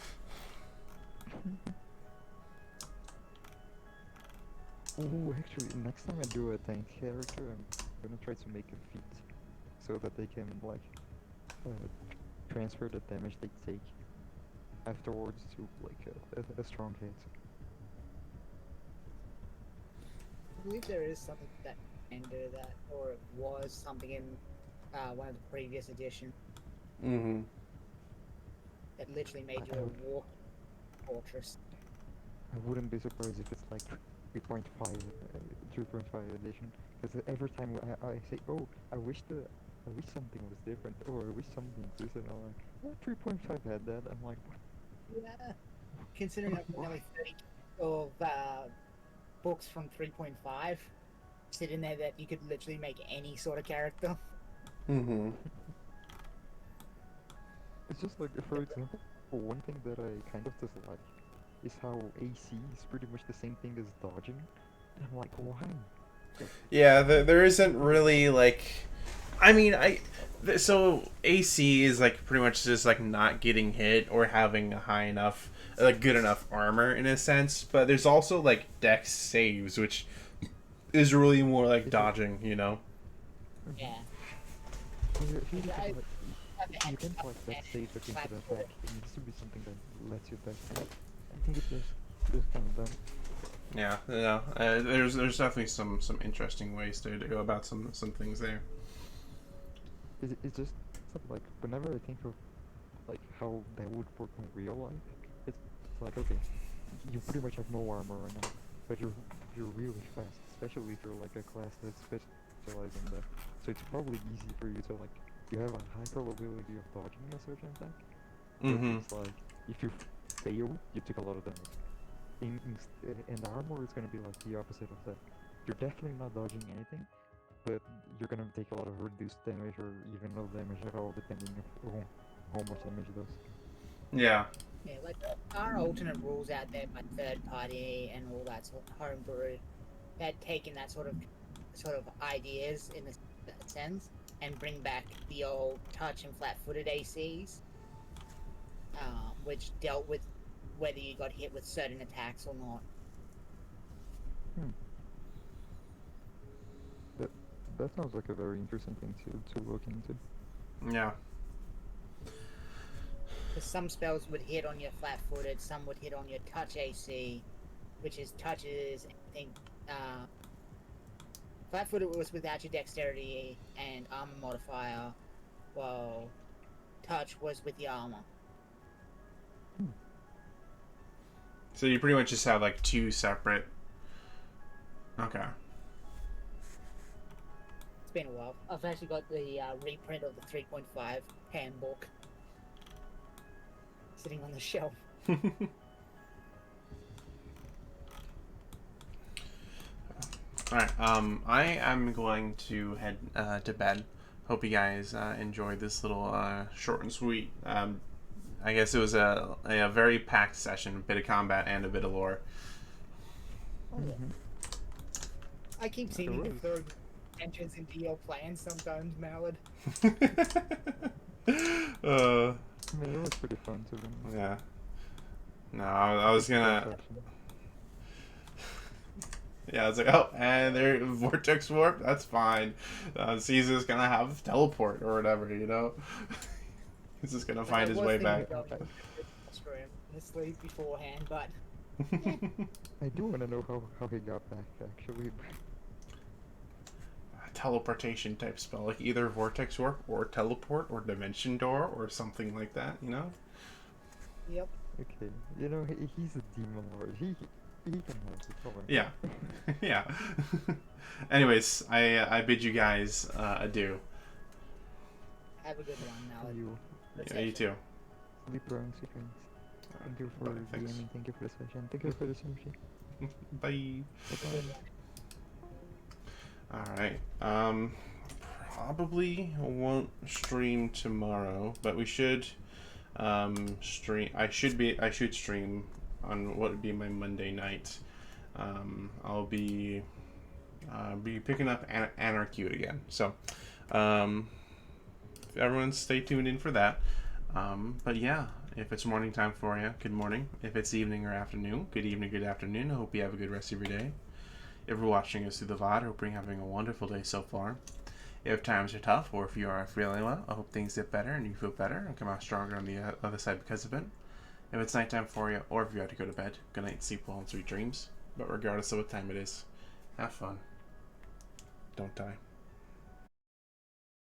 Oh, actually, next time I do a tank character, I'm gonna try to make a feat so that they can like uh, transfer the damage they take afterwards to like a strong hit. I believe there is something that can do that, or it was something in one of the previous editions mm-hmm. that literally made you a war fortress. I wouldn't be surprised if it's like 3.5, 3.5 edition. Because every time I say, oh, I wish something was different, or I wish something was this, and I'm like, 3.5 had that. I'm like, Yeah. considering I've got nearly 30 of books from 3.5 sitting there that you could literally make any sort of character. Mm-hmm. It's just like, for example, one thing that I kind of dislike is how AC is pretty much the same thing as dodging. And I'm like, why? Yeah, there isn't really like, I mean, so AC is like pretty much just like not getting hit or having a high enough, like good enough armor in a sense. But there's also like dex saves, which is really more like Is it? dodging, you know? Yeah. If you look at I like, have the you can't handicap like that save against an platform. attack. It needs to be something that lets you back. I think it's just kind of dumb. Yeah, yeah. There's definitely some interesting ways to go about some things there. It's just like whenever I think of like how that would work in real life, it's like okay, you pretty much have no armor right now, but you're really fast, especially if you're like a class that's specialized in that. So it's probably easy for you to like you have a high probability of dodging a certain attack, but Mm-hmm. it's like if you fail, you take a lot of damage. In the armor, it's gonna be like the opposite of that. You're definitely not dodging anything, but you're gonna take a lot of reduced damage or even no damage at all, depending on how much damage it does. Yeah. Yeah, like there are alternate rules out there by third party and all that sort of homebrew that take in that sort of ideas in that sense and bring back the old touch and flat-footed ACs, which dealt with whether you got hit with certain attacks or not. Hmm. That that sounds like a very interesting thing to look into. Yeah. Because some spells would hit on your flat-footed, some would hit on your touch AC, which is touches anything. Flat-footed was without your dexterity and armor modifier, while touch was with the armor. Hmm. So you pretty much just have like two separate. Okay. It's been a while. I've actually got the reprint of the 3.5 handbook sitting on the shelf. All right. I am going to head to bed. Hope you guys enjoyed this little short and sweet. I guess it was a very packed session, a bit of combat and a bit of lore. Oh yeah. Mm-hmm. I keep It seeming to was. throw entrance into your plans sometimes, Mallard. uh, I mean, it was pretty fun to be honest. yeah. No, I was It's a cool gonna. section. Yeah, I was like, oh, and there, vortex warp. That's fine. Caesar's gonna have teleport or whatever, you know. He's just gonna Like, find I his was way thinking back. of going to the room, honestly, beforehand, but I do want to know how he got back actually. Teleportation type spell, like either vortex warp or teleport or dimension door or something like that, you know. yep. Okay, you know he's a demon lord. He can have it. Come on. Yeah, yeah. Anyways, I bid you guys adieu. Have a good one, Mallard. You Yeah, you too. sleep around sequence. Thank you for Bye, thanks. DMing. Thank you for the session. Thank you for the sushi. Bye. Bye. All right. Probably won't stream tomorrow, but we should stream. I should stream on what would be my Monday night. I'll be picking up Anarchy again. So, everyone stay tuned in for that. But yeah, if it's morning time for you, good morning. If it's evening or afternoon, good evening, good afternoon. I hope you have a good rest of your day. If you're watching us through the VOD, I hope you're having a wonderful day so far. If times are tough, or if you are feeling well, I hope things get better and you feel better and come out stronger on the other side because of it. If it's nighttime for you, or if you have to go to bed, good night, sleep well, and sweet dreams. But regardless of what time it is, have fun. Don't die.